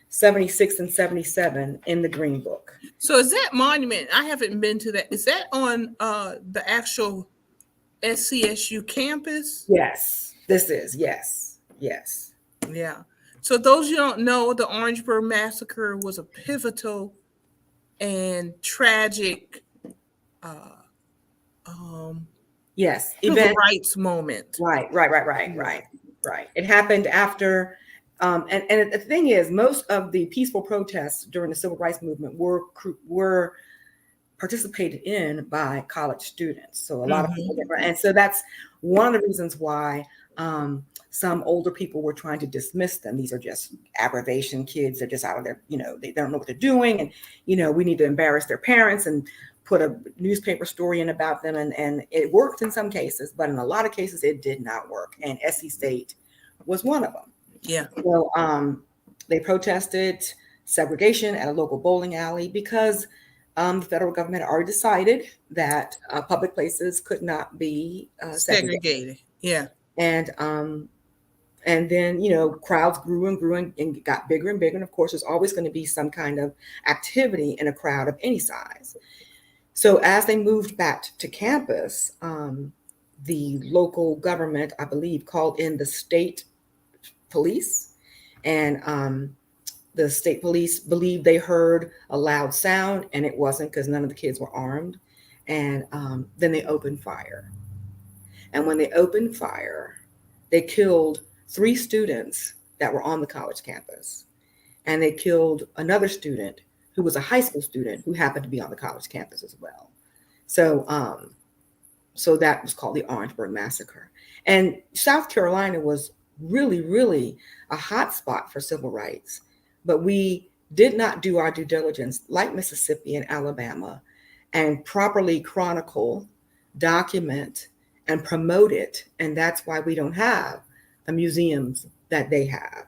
76 and 77 in the Green Book. So is that monument? I haven't been to that. Is that on the actual SCSU campus? Yes, this is. Yes. Yeah. So those you don't know, the Orangeburg Massacre was a pivotal and tragic civil rights moment. Right. It happened after and the thing is, most of the peaceful protests during the civil rights movement were participated in by college students. So a lot of people and so that's one of the reasons why some older people were trying to dismiss them. These are just aggravation kids. They're just out of their, they don't know what they're doing. And, we need to embarrass their parents and put a newspaper story in about them. And it worked in some cases, but in a lot of cases, it did not work. And SC State was one of them. Yeah. So they protested segregation at a local bowling alley because the federal government already decided that public places could not be segregated. Yeah. And then, crowds grew and grew and got bigger and bigger. And of course, there's always going to be some kind of activity in a crowd of any size. So as they moved back to campus, the local government, I believe, called in the state police. And the state police believed they heard a loud sound, and it wasn't, because none of the kids were armed. And then they opened fire. And when they opened fire, they killed 3 students that were on the college campus. And they killed another student who was a high school student who happened to be on the college campus as well. So so that was called the Orangeburg Massacre. And South Carolina was really, really a hot spot for civil rights. But we did not do our due diligence like Mississippi and Alabama and properly chronicle, document, and promote it. And that's why we don't have the museums that they have.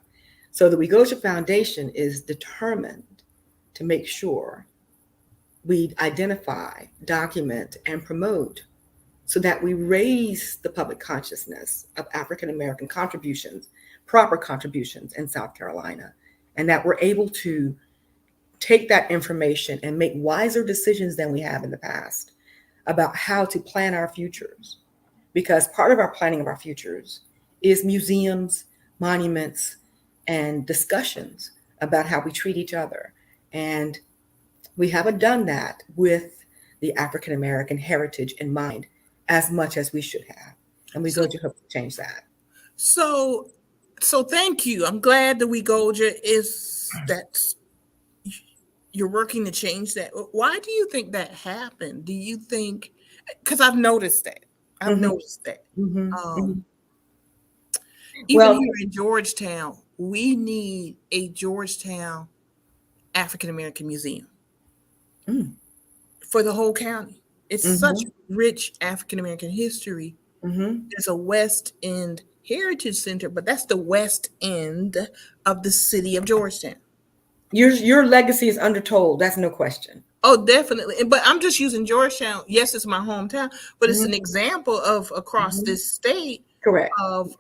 So the WeGOJA Foundation is determined to make sure we identify, document, and promote so that we raise the public consciousness of African-American contributions, proper contributions in South Carolina, and that we're able to take that information and make wiser decisions than we have in the past about how to plan our futures. Because part of our planning of our futures is museums, monuments, and discussions about how we treat each other. And we haven't done that with the African-American heritage in mind as much as we should have. And WeGOJA hope to change that. So thank you. I'm glad that WeGOJA is that you're working to change that. Why do you think that happened? Do you think, because I've noticed that. Even here in Georgetown, we need a Georgetown African-American museum for the whole county. It's such rich African-American history. There's a West End Heritage Center, but that's the West End of the city of Georgetown. Your legacy is undertold. That's no question. Oh, definitely. But I'm just using Georgetown. Yes, it's my hometown, but it's Mhm. an example of across Mhm. this state Correct. of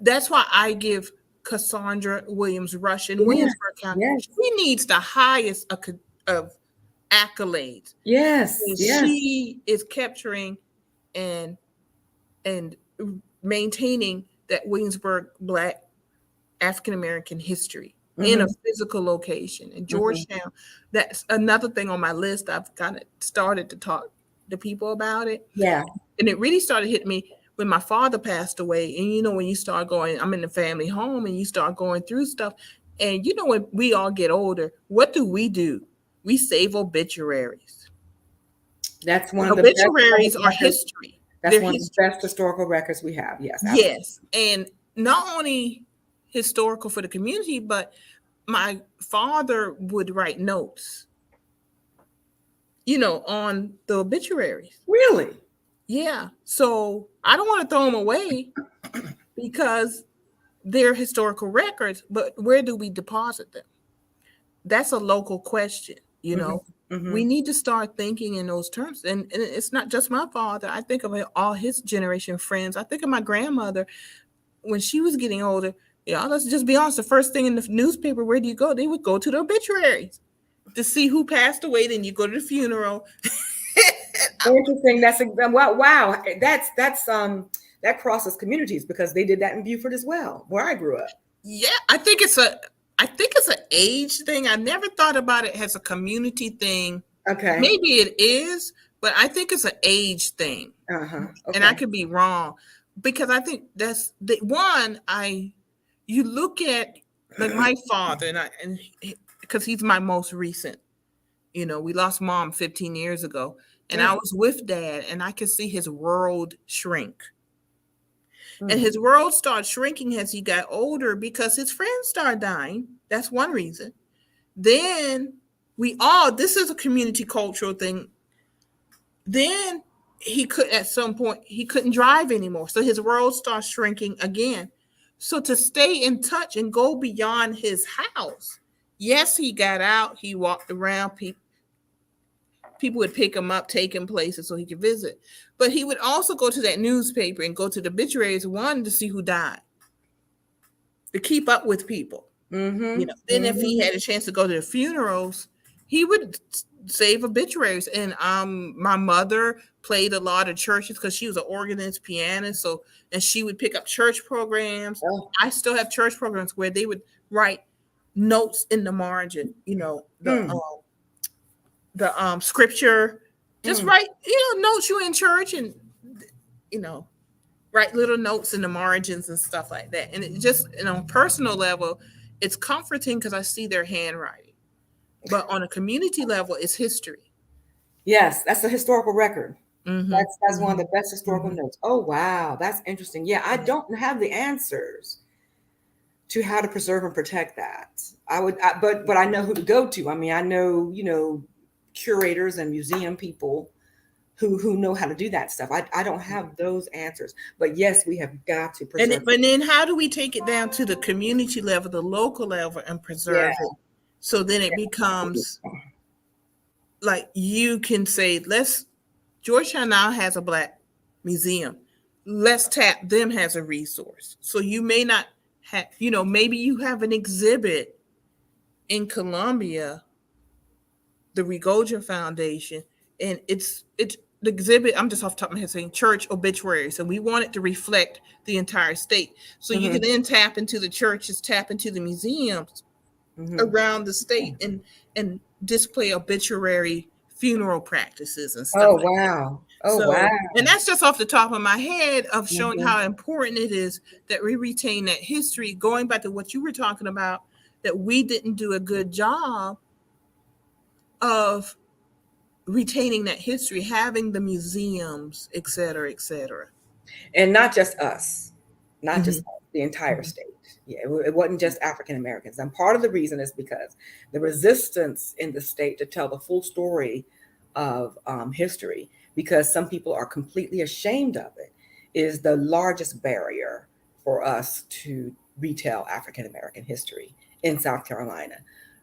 that's why I give Cassandra Williams Rush in Yeah. Williamsburg County. Yes. She needs the highest of accolades. Yes. And Yes. she is capturing and and maintaining that Williamsburg Black African American history in a Mhm. physical location. In Mhm. Georgetown, that's another thing on my list. I've kind of started to talk to people about it. Yeah. And it really started hitting me when my father passed away. And you know, when you start going, I'm in the family home and you start going through stuff. And you know, when we all get older, what do? We save obituaries. That's one of the best Obituaries are records. history. That's They're one of the history. best historical records we have. Yes, absolutely. Yes. And not only historical for the community, but my father would write notes, you know, on the obituaries. Really? Yeah. So I don't want to throw them away because they're historical records, but where do we deposit them? That's a local question, you Mhm. know. We Mhm. need to start thinking in those terms. And it's not just my father. I think of all his generation friends. I think of my grandmother when she was getting older. Yeah, let's just be honest. The first thing in the newspaper, where do you go? They would go to the obituaries to see who passed away. Then you go to the funeral. Interesting. That's a wow. Wow. That crosses communities because they did that in Beaufort as well, where I grew up. Yeah, I think it's an age thing. I never thought about it as a community thing. Okay. Maybe it is, but I think it's an age thing. Uh-huh. And I Okay. could be wrong because I think that's the one you look at like my father and because he's my most recent. You know, we lost mom 15 years ago and I Mm. was with dad and I could see his world shrink. And Mm. his world started shrinking as he got older because his friends started dying. That's one reason. Then this is a community cultural thing. Then at some point, he couldn't drive anymore. So his world starts shrinking again. So to stay in touch and go beyond his house, yes, he got out, he walked around, people would pick him up, take him places so he could visit. But he would also go to that newspaper and go to the obituaries, one to see who died, to keep up with people. You Mm-hmm. know, then if he Mm-hmm. had a chance to go to the funerals, he would save obituaries. And my mother played a lot of churches because she was an organist, pianist. So, and she would pick up church programs. Oh. I still have church programs where they would write notes in the margin. You know, Mm. the scripture. Just Mm. write, notes you in church, and you know, write little notes in the margins and stuff like that. And it just, on a personal level, it's comforting because I see their handwriting. But on a community level, it's history. Yes, that's a historical record. Mm-hmm. That's one of Mm-hmm. the best historical Mm-hmm. notes. Oh wow, that's interesting. Yeah, I don't have the answers to how to preserve and protect that. But I know who to go to. I mean, I know curators and museum people who know how to do that stuff. I don't have those answers, but yes, we have got to preserve. But then how do we take it down to the community level, the local level, and preserve Yeah. it? So then it becomes like you can say, Georgetown now has a Black museum. Let's tap them as a resource. So you may not have, maybe you have an exhibit in Columbia, the WeGOJA Foundation, and it's the exhibit. I'm just off the top of my head saying church obituaries, and we want it to reflect the entire state. So you can then tap into the churches, tap into the museums around the state, and display obituary funeral practices and stuff. Oh like that. wow. Oh So, wow. and that's just off the top of my head of showing how important it is that we retain that history. Going back to what you were talking about, that we didn't do a good job of retaining that history, having the museums, et cetera, et cetera. And not just us, not just Mhm. the entire state. Yeah, it wasn't just African Americans. And part of the reason is because the resistance in the state to tell the full story of history, because some people are completely ashamed of it, is the largest barrier for us to retell African American history in South Carolina.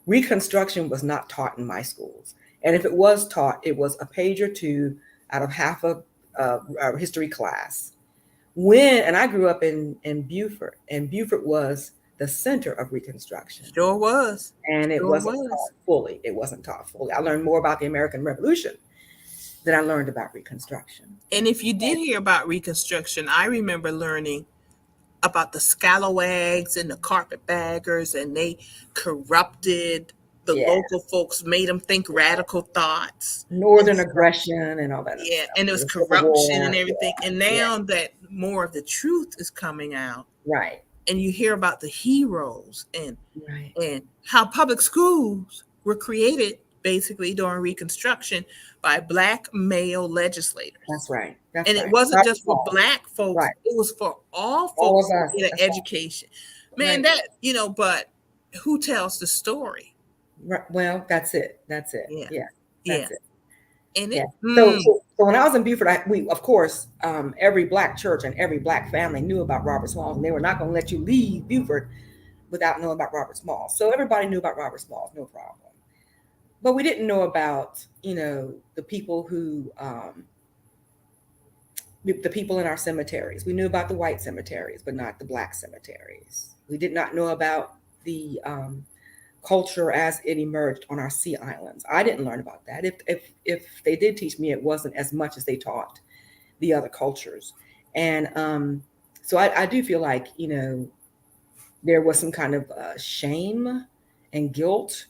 Reconstruction was not taught in my schools. And if it was taught, it was a page or two out of half of our history class. And I grew up in Beaufort, and Beaufort was the center of Reconstruction. Sure was. And it wasn't taught fully. It wasn't taught fully. I learned more about the American Revolution than I learned about Reconstruction. And if you did hear about Reconstruction, I remember learning about the scalawags and the carpetbaggers, and they corrupted the local folks, made them think radical thoughts. Northern aggression and all that. Yeah, and it was corruption and everything. And now that more of the truth is coming out. Right. And you hear about the heroes and how public schools were created basically during Reconstruction by Black male legislators. That's right. It wasn't just for Black folks. Right. It was for all folks to get an education. Man, that, but who tells the story? Right. Well, that's it. That's it. Yeah. That's it. And So when I was in Beaufort, we, of course, every Black church and every Black family knew about Robert Smalls, and they were not going to let you leave Beaufort without knowing about Robert Smalls. So everybody knew about Robert Smalls, no problem. But we didn't know about, the people who, the people in our cemeteries. We knew about the white cemeteries, but not the Black cemeteries. We did not know about the culture as it emerged on our sea islands. I didn't learn about that. If they did teach me, it wasn't as much as they taught the other cultures. And so I do feel like, there was some kind of shame and guilt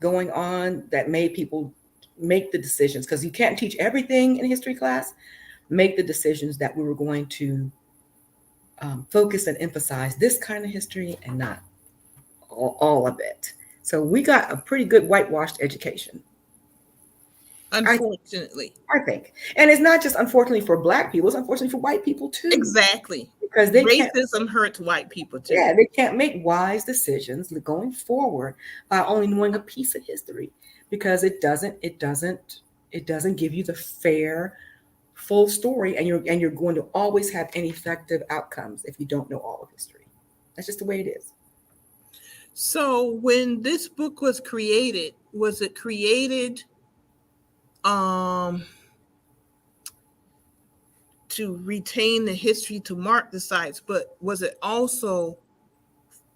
going on that made people make the decisions, because you can't teach everything in history class, make the decisions that we were going to focus and emphasize this kind of history and not all of it. So we got a pretty good whitewashed education. Unfortunately. I think. And it's not just unfortunately for Black people, it's unfortunately for white people too. Exactly. Because racism hurts white people too. Yeah, they can't make wise decisions going forward by only knowing a piece of history, because it doesn't give you the fair, full story, and you're going to always have ineffective outcomes if you don't know all of history. That's just the way it is. So when this book was created, was it created to retain the history, to mark the sites, but was it also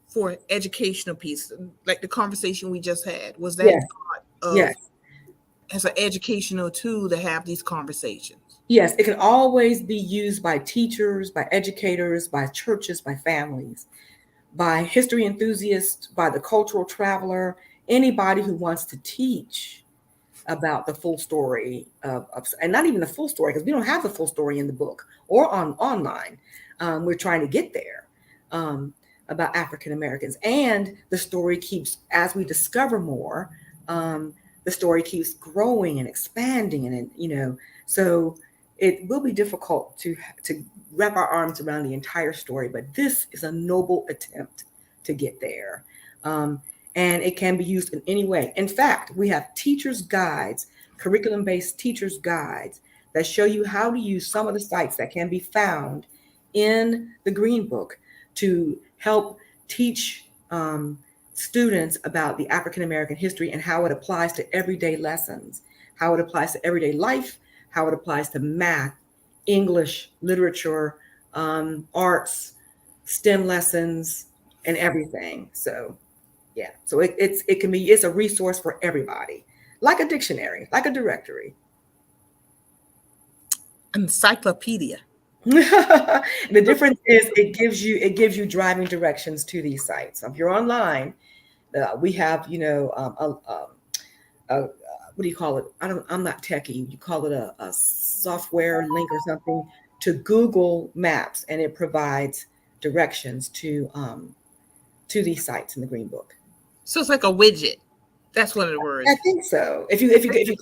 for educational piece, like the conversation we just had? Was that part of as an educational tool to have these conversations? Yes, it can always be used by teachers, by educators, by churches, by families, by history enthusiasts, by the cultural traveler, anybody who wants to teach about the full story of and not even the full story, because we don't have the full story in the book or online. We're trying to get there about African Americans, and the story keeps, as we discover more, the story keeps growing and expanding, and so it will be difficult to wrap our arms around the entire story, but this is a noble attempt to get there. And it can be used in any way. In fact, we have teachers' guides, curriculum-based teachers' guides that show you how to use some of the sites that can be found in the Green Book to help teach students about the African American history and how it applies to everyday lessons, how it applies to everyday life, how it applies to math, English, literature, arts, STEM lessons, and everything. So it's a resource for everybody, like a dictionary, like a directory. Encyclopedia. The difference is it gives you driving directions to these sites. So if you're online, we have what do you call it? I'm not techie. You call it a software link or something to Google Maps, and it provides directions to these sites in the Green Book. So it's like a widget. That's one of the words. I think so. If you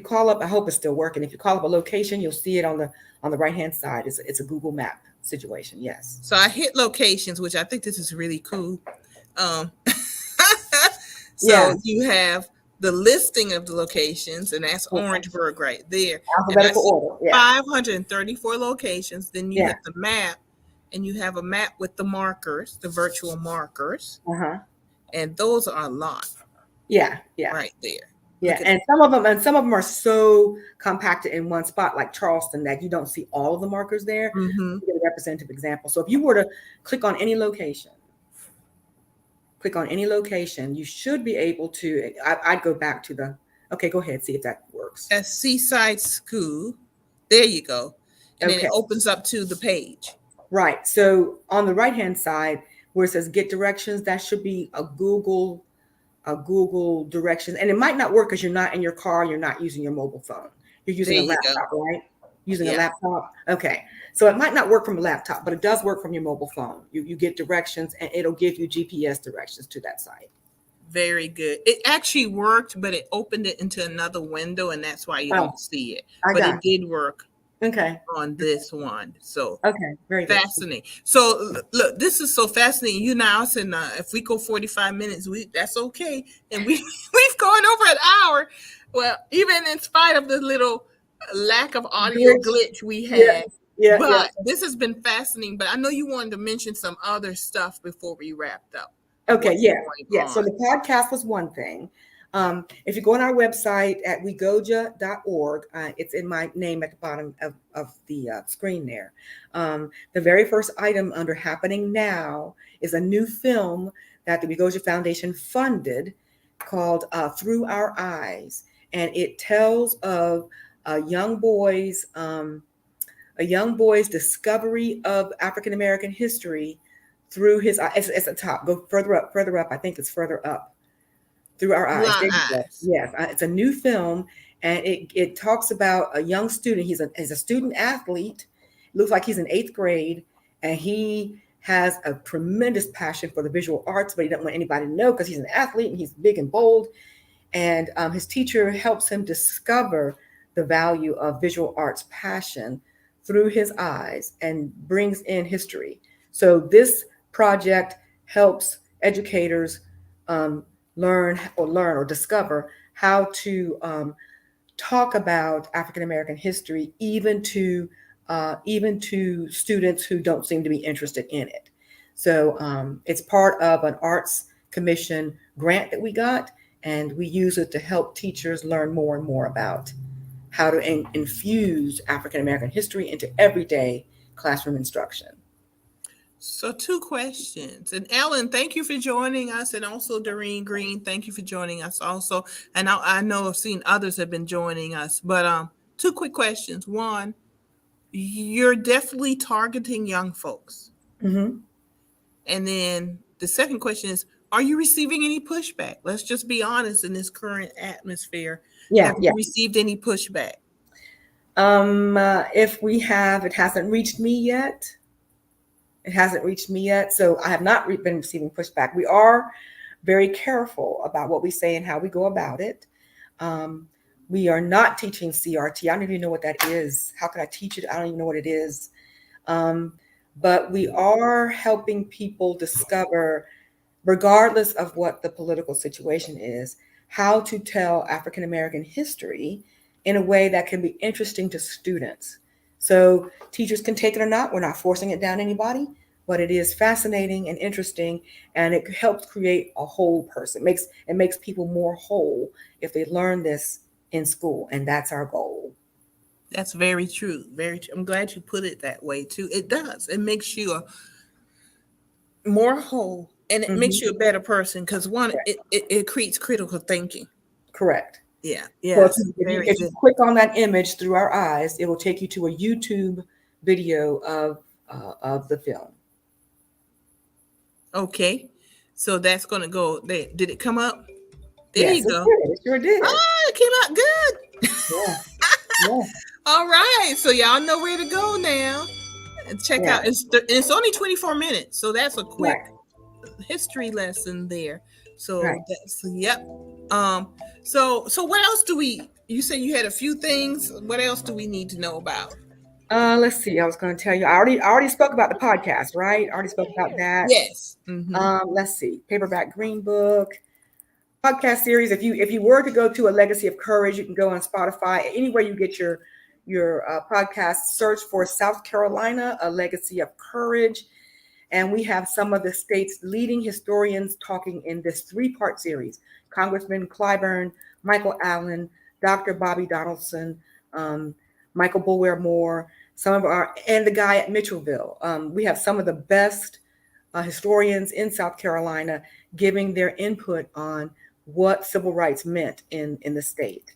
call up, I hope it's still working. If you call up a location, you'll see it on the right hand side. It's a Google Map situation. Yes. So I hit locations, which I think this is really cool. You have the listing of the locations, and that's Orangeburg right there. Alphabetical order. 534 locations. Then you have the map, and you have a map with the markers, the virtual markers. And those are a lot Yeah. right there. Yeah, and some of them are so compacted in one spot, like Charleston, that you don't see all of the markers there. Mm-hmm. To get a representative example. So if you were to click on any location, you should be able to. I'd go back to the. Okay, go ahead, see if that works. At Seaside School, there you go, and then it opens up to the page. Right. So on the right-hand side, where it says "Get Directions," that should be a Google directions, and it might not work because you're not in your car, you're not using your mobile phone, you're using a laptop, right? Using a laptop. Okay, so it might not work from a laptop, but it does work from your mobile phone. You get directions, and it'll give you GPS directions to that site. Very good. It actually worked, but it opened it into another window, and that's why you don't see it. But it did work. Okay. On this one. So very fascinating. Good. So look, this is so fascinating. You now said if we go 45 minutes, that's okay. And we've gone over an hour. Well, even in spite of the little lack of audio glitch we had. But this has been fascinating. But I know you wanted to mention some other stuff before we wrapped up. Okay, yeah. So the podcast was one thing. If you go on our website at WeGOJA.org, it's in my name at the bottom of the screen there. The very first item under Happening Now is a new film that the WeGOJA Foundation funded called Through Our Eyes. And it tells of a young boy's discovery of African-American history through his eyes. It's at the top. Go further up. I think it's further up. Through Our Eyes. Yes, it's a new film, and it talks about a young student. He's a student athlete. Looks like he's in 8th grade, and he has a tremendous passion for the visual arts, but he doesn't want anybody to know because he's an athlete and he's big and bold. And his teacher helps him discover the value of visual arts passion through his eyes and brings in history. So this project helps educators learn or discover how to talk about African-American history, even to students who don't seem to be interested in it. So it's part of an Arts Commission grant that we got, and we use it to help teachers learn more and more about how to infuse African-American history into everyday classroom instruction. So 2 questions. And Ellen, thank you for joining us. And also Doreen Green, thank you for joining us also. And I know I've seen others have been joining us, but 2 quick questions. One, you're definitely targeting young folks. Mm-hmm. And then the second question is, are you receiving any pushback? Let's just be honest in this current atmosphere. Have you received any pushback? If we have, it hasn't reached me yet. So I have not been receiving pushback. We are very careful about what we say and how we go about it. We are not teaching CRT. I don't even know what that is. How can I teach it? I don't even know what it is. But we are helping people discover, regardless of what the political situation is, how to tell African-American history in a way that can be interesting to students. So teachers can take it or not. We're not forcing it down anybody, but it is fascinating and interesting, and it helps create a whole person. It makes people more whole if they learn this in school, and that's our goal. That's very true. Very true. I'm glad you put it that way too. It does. It makes you more whole, and it makes you a better person because it creates critical thinking. Correct. Yeah. So if you click on that image Through Our Eyes, it will take you to a YouTube video of the film. Okay, so that's going to go there. Did it come up? There you go. It sure did. Oh, it came out good. Yeah. All right, so y'all know where to go now and check out. It's only 24 minutes, so that's a quick history lesson there. So that's So what else you said you had a few things. What else do we need to know about? Let's see. I was going to tell you. I already spoke about the podcast, right? I already spoke about that. Yes. Let's see. Paperback Green Book, podcast series. If you were to go to A Legacy of Courage, you can go on Spotify. Anywhere you get your podcast, search for South Carolina, A Legacy of Courage. And we have some of the state's leading historians talking in this 3-part series: Congressman Clyburn, Michael Allen, Dr. Bobby Donaldson, Michael Bulwer Moore, and the guy at Mitchellville. We have some of the best historians in South Carolina giving their input on what civil rights meant in the state.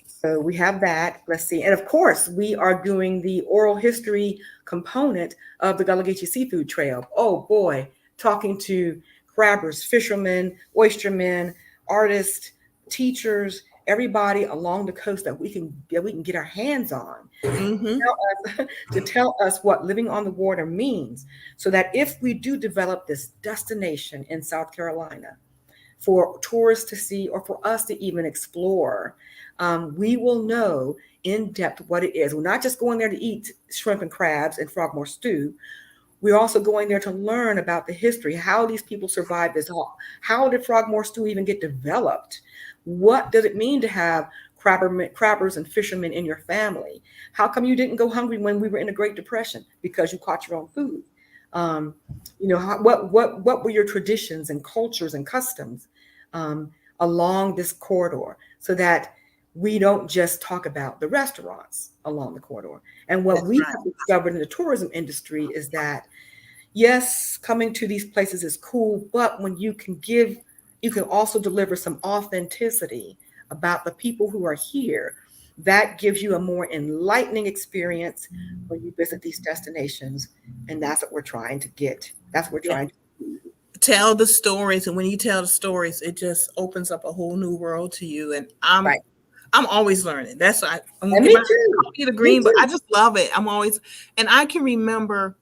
So we have that. Let's see. And of course, we are doing the oral history component of the Gullah Geechee Seafood Trail. Oh boy, talking to crabbers, fishermen, oystermen, artists, teachers, everybody along the coast that we can get our hands on, to tell us what living on the water means, so that if we do develop this destination in South Carolina for tourists to see, or for us to even explore, we will know in depth what it is. We're not just going there to eat shrimp and crabs and frogmore stew. We're also going there to learn about the history, how these people survived this. How did frogmore stew even get developed? What does it mean to have crabbers and fishermen in your family? How come you didn't go hungry when we were in the Great Depression? Because you caught your own food. What were your traditions and cultures and customs along this corridor, so that we don't just talk about the restaurants along the corridor. And what we have discovered in the tourism industry is that, yes, coming to these places is cool, but when you can also deliver some authenticity about the people who are here, that gives you a more enlightening experience when you visit these destinations. And that's what we're trying to get. That's what we're trying to tell the stories. And when you tell the stories, it just opens up a whole new world to you. And I'm always learning. That's why I'm going to get my copy of the green, but I just love it. And I can remember,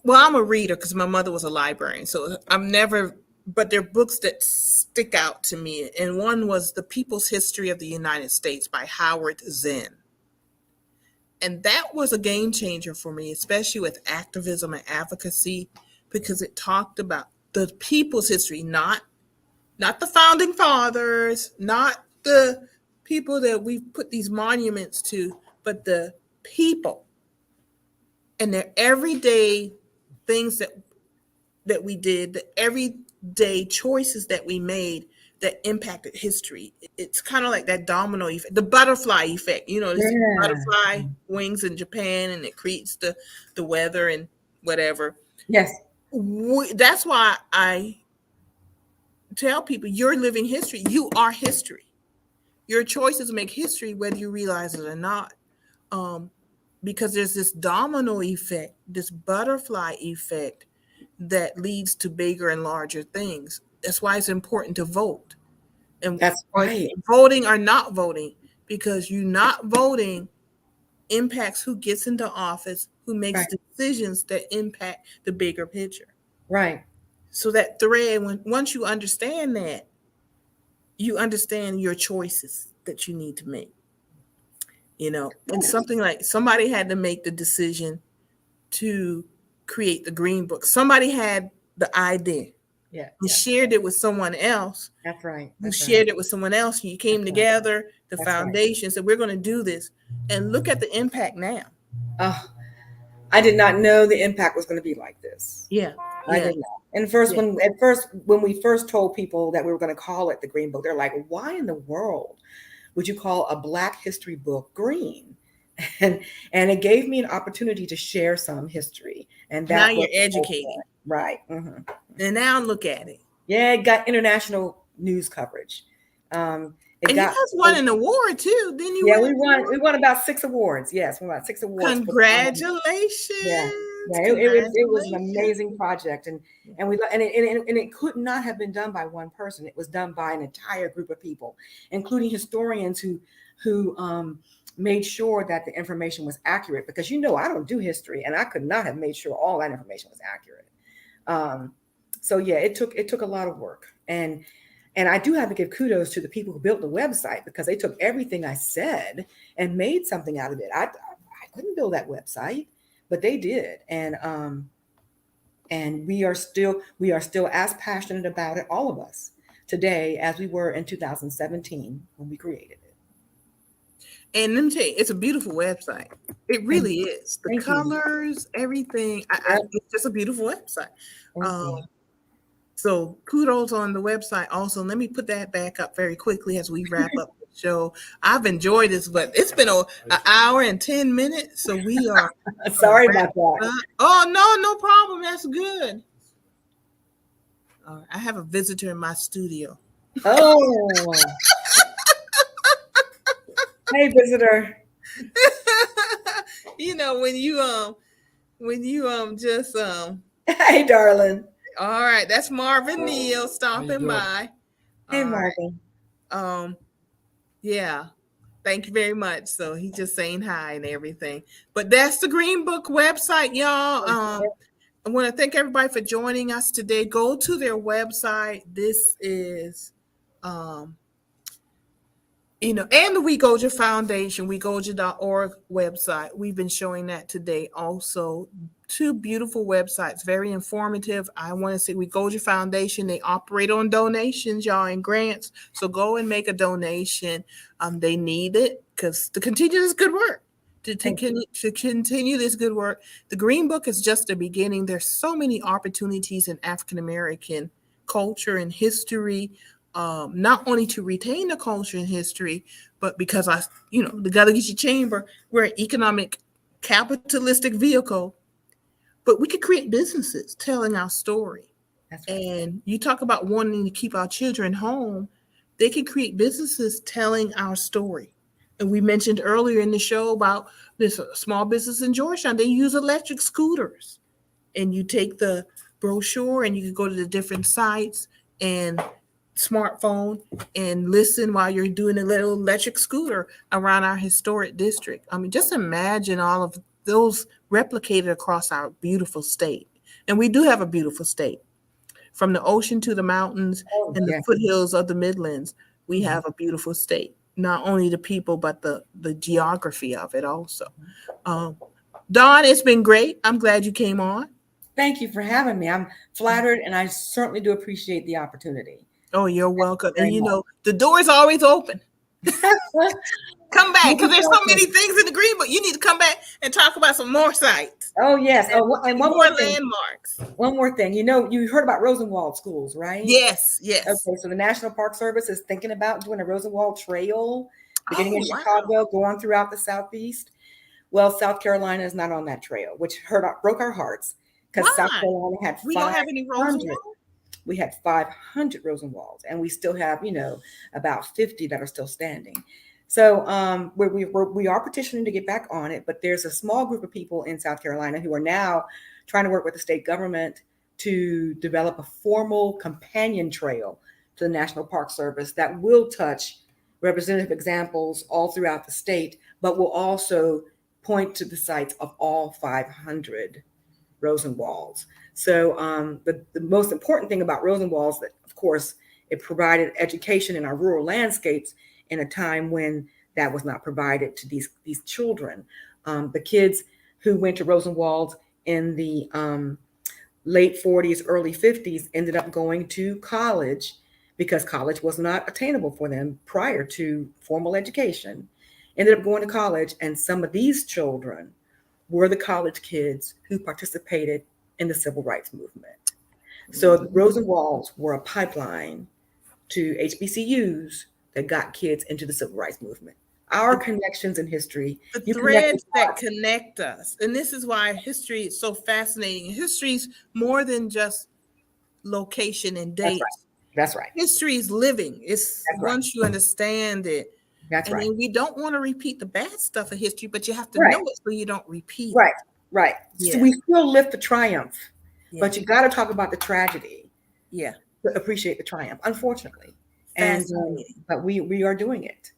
well, I'm a reader because my mother was a librarian. So but there are books that stick out to me. And one was The People's History of the United States by Howard Zinn. And that was a game changer for me, especially with activism and advocacy, because it talked about the people's history, not the founding fathers, not the people that we've put these monuments to, but the people and their everyday things that we did, the everyday choices that we made that impacted history. It's kind of like that domino effect, the butterfly effect. This butterfly wings in Japan, and it creates the weather and whatever. Yes. That's why I tell people, you're living history. You are history. Your choices make history, whether you realize it or not. Because there's this domino effect, this butterfly effect that leads to bigger and larger things. That's why it's important to vote. And that's right. Voting or not voting, because you not voting impacts who gets into office, who makes decisions that impact the bigger picture. Right. So that thread, once you understand that, you understand your choices that you need to make. And something like somebody had to make the decision to create the Green Book. Somebody had the idea. Yeah. You shared it with someone else. That's right. You shared it with someone else. You came together, the foundation said, we're going to do this. And look at the impact now. I did not know the impact was going to be like this. Yeah. I did not. And when we first told people that we were going to call it the Green Book, they're like, why in the world would you call a Black history book green? And it gave me an opportunity to share some history. And now you're educated. Right. Mm-hmm. And now look at it. Yeah, it got international news coverage. And you guys won an award too, didn't you? Yeah, we won about 6 awards. Yes, we won about 6 awards. Congratulations. Yeah, it was an amazing project, and it could not have been done by one person. It was done by an entire group of people, including historians who made sure that the information was accurate, because I don't do history, and I could not have made sure all that information was accurate. So yeah, it took a lot of work, and I do have to give kudos to the people who built the website, because they took everything I said and made something out of it. I couldn't build that website, but they did, and we are still as passionate about it, all of us, today as we were in 2017 when we created it. And let me tell you, it's a beautiful website. It really is. The Thank you. colors, everything. Yep. It's just a beautiful website. Thank you. So kudos on the website. Also, let me put that back up very quickly as we wrap up the show. I've enjoyed this, but it's been an hour and 10 minutes. So we are Sorry about that. Oh, no problem. That's good. I have a visitor in my studio. Oh. Hey, visitor. You know, when you just Hey, darling. all right, that's Marvin Neal stopping by. Hey, All right. Marvin. Yeah. Thank you very much. So he's just saying hi and everything. But that's the Green Book website, y'all. I want to thank everybody for joining us today. Go to their website. This is and the WeGOJA Foundation, WeGOJA.org website. We've been showing that today also. 2 beautiful websites, very informative. I want to say WeGOJA Foundation, they operate on donations, y'all, and grants. So go and make a donation. They need it because to continue this good work. To continue this good work. The Green Book is just the beginning. There's so many opportunities in African American culture and history. Not only to retain the culture and history, but because the Gullah Geechee Chamber, we're an economic capitalistic vehicle, but we could create businesses telling our story. That's right. And you talk about wanting to keep our children home, they can create businesses telling our story. And we mentioned earlier in the show about this small business in Georgetown. They use electric scooters, and you take the brochure and you can go to the different sites and smartphone and listen while you're doing a little electric scooter around our historic district. I mean, just imagine all of those replicated across our beautiful state. And we do have a beautiful state. From the ocean to the mountains and the foothills of the Midlands, we have a beautiful state. Not only the people, but the geography of it also. Dawn, it's been great. I'm glad you came on. Thank you for having me. I'm flattered, and I certainly do appreciate the opportunity. Oh, you're welcome. And the door is always open. Come back, because there's so many things in the Green Book. You need to come back and talk about some more sites. Oh, yes. And one more thing. Landmarks. One more thing. You heard about Rosenwald schools, right? Yes. Okay, so the National Park Service is thinking about doing a Rosenwald Trail beginning in Chicago, going throughout the Southeast. Well, South Carolina is not on that trail, which broke our hearts because South Carolina had 500. We don't have any Rosenwald? We had 500 Rosenwalds, and we still have, about 50 that are still standing. So we are petitioning to get back on it, but there's a small group of people in South Carolina who are now trying to work with the state government to develop a formal companion trail to the National Park Service that will touch representative examples all throughout the state, but will also point to the sites of all 500 Rosenwalds. So the most important thing about Rosenwalds, that of course it provided education in our rural landscapes in a time when that was not provided to these children. The kids who went to Rosenwalds in the late 40s, early 50s ended up going to college because college was not attainable for them prior to formal education. Ended up going to college, and some of these children were the college kids who participated in the civil rights movement. So the Rosenwalds were a pipeline to HBCUs that got kids into the civil rights movement. Our connections in history. The threads that connect us. And this is why history is so fascinating. History is more than just location and dates. That's right. History is living. It's once you understand it. That's right. And we don't want to repeat the bad stuff of history, but you have to know it so you don't repeat. Right. Yeah. So we still lift the triumph, but you got to talk about the tragedy. Yeah. To appreciate the triumph, unfortunately. And but we are doing it.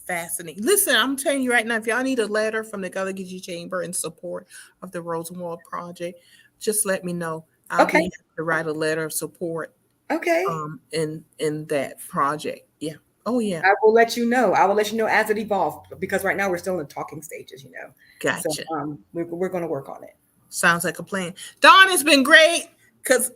Fascinating. Listen, I'm telling you right now, if y'all need a letter from the Gullah Geechee Chamber in support of the Rosenwald Project, just let me know. I'll be happy to write a letter of support. Okay. In that project. Yeah. Oh yeah. I will let you know. As it evolves, because right now we're still in the talking stages, Gotcha. So we're going to work on it. Sounds like a plan. Dawn, has been great because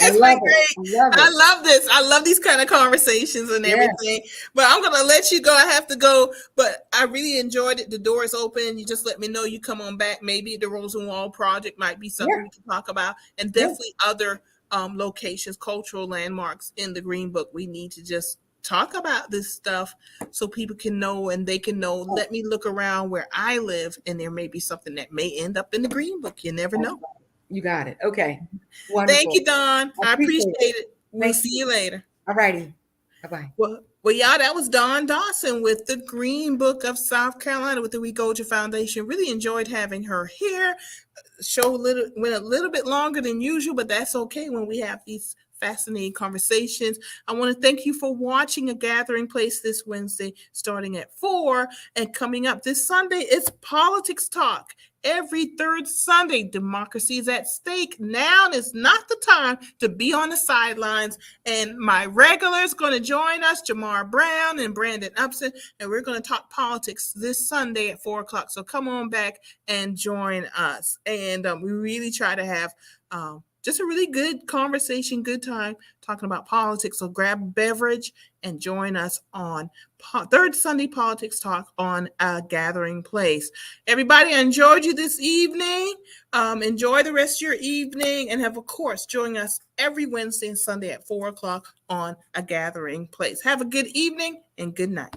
I It's love been it. great. I love I it. love this. I love these kind of conversations and Yeah. everything. But I'm going to let you go. I have to go. But I really enjoyed it. The door is open. You just let me know you come on back. Maybe the Rosenwald project might be something Yeah. we can talk about. And Yeah. definitely other locations, cultural landmarks in the Green Book. We need to just talk about this stuff so people can know and they can know. Let me look around where I live, and there may be something that may end up in the Green Book. You never know. You got it. Okay. Wonderful. Thank you, Dawn. I appreciate it. We'll see you later. All righty. Bye-bye. Well, y'all, that was Dawn Dawson with the Green Book of South Carolina with the WeGOJA Foundation. Really enjoyed having her here. Show went a little bit longer than usual, but that's okay when we have these fascinating conversations. I want to thank you for watching A Gathering Place this Wednesday, starting at 4, and coming up this Sunday, it's Politics Talk. Every third Sunday, democracy is at stake. Now is not the time to be on the sidelines. And my regulars going to join us, Jamar Brown and Brandon Upson, and we're going to talk politics this Sunday at 4 o'clock. So come on back and join us. And we really try to have just a really good conversation, good time talking about politics. So grab a beverage and join us on third Sunday Politics Talk on A Gathering Place. Everybody, I enjoyed you this evening. Enjoy the rest of your evening and have, of course, join us every Wednesday and Sunday at 4 o'clock on A Gathering Place. Have a good evening and good night.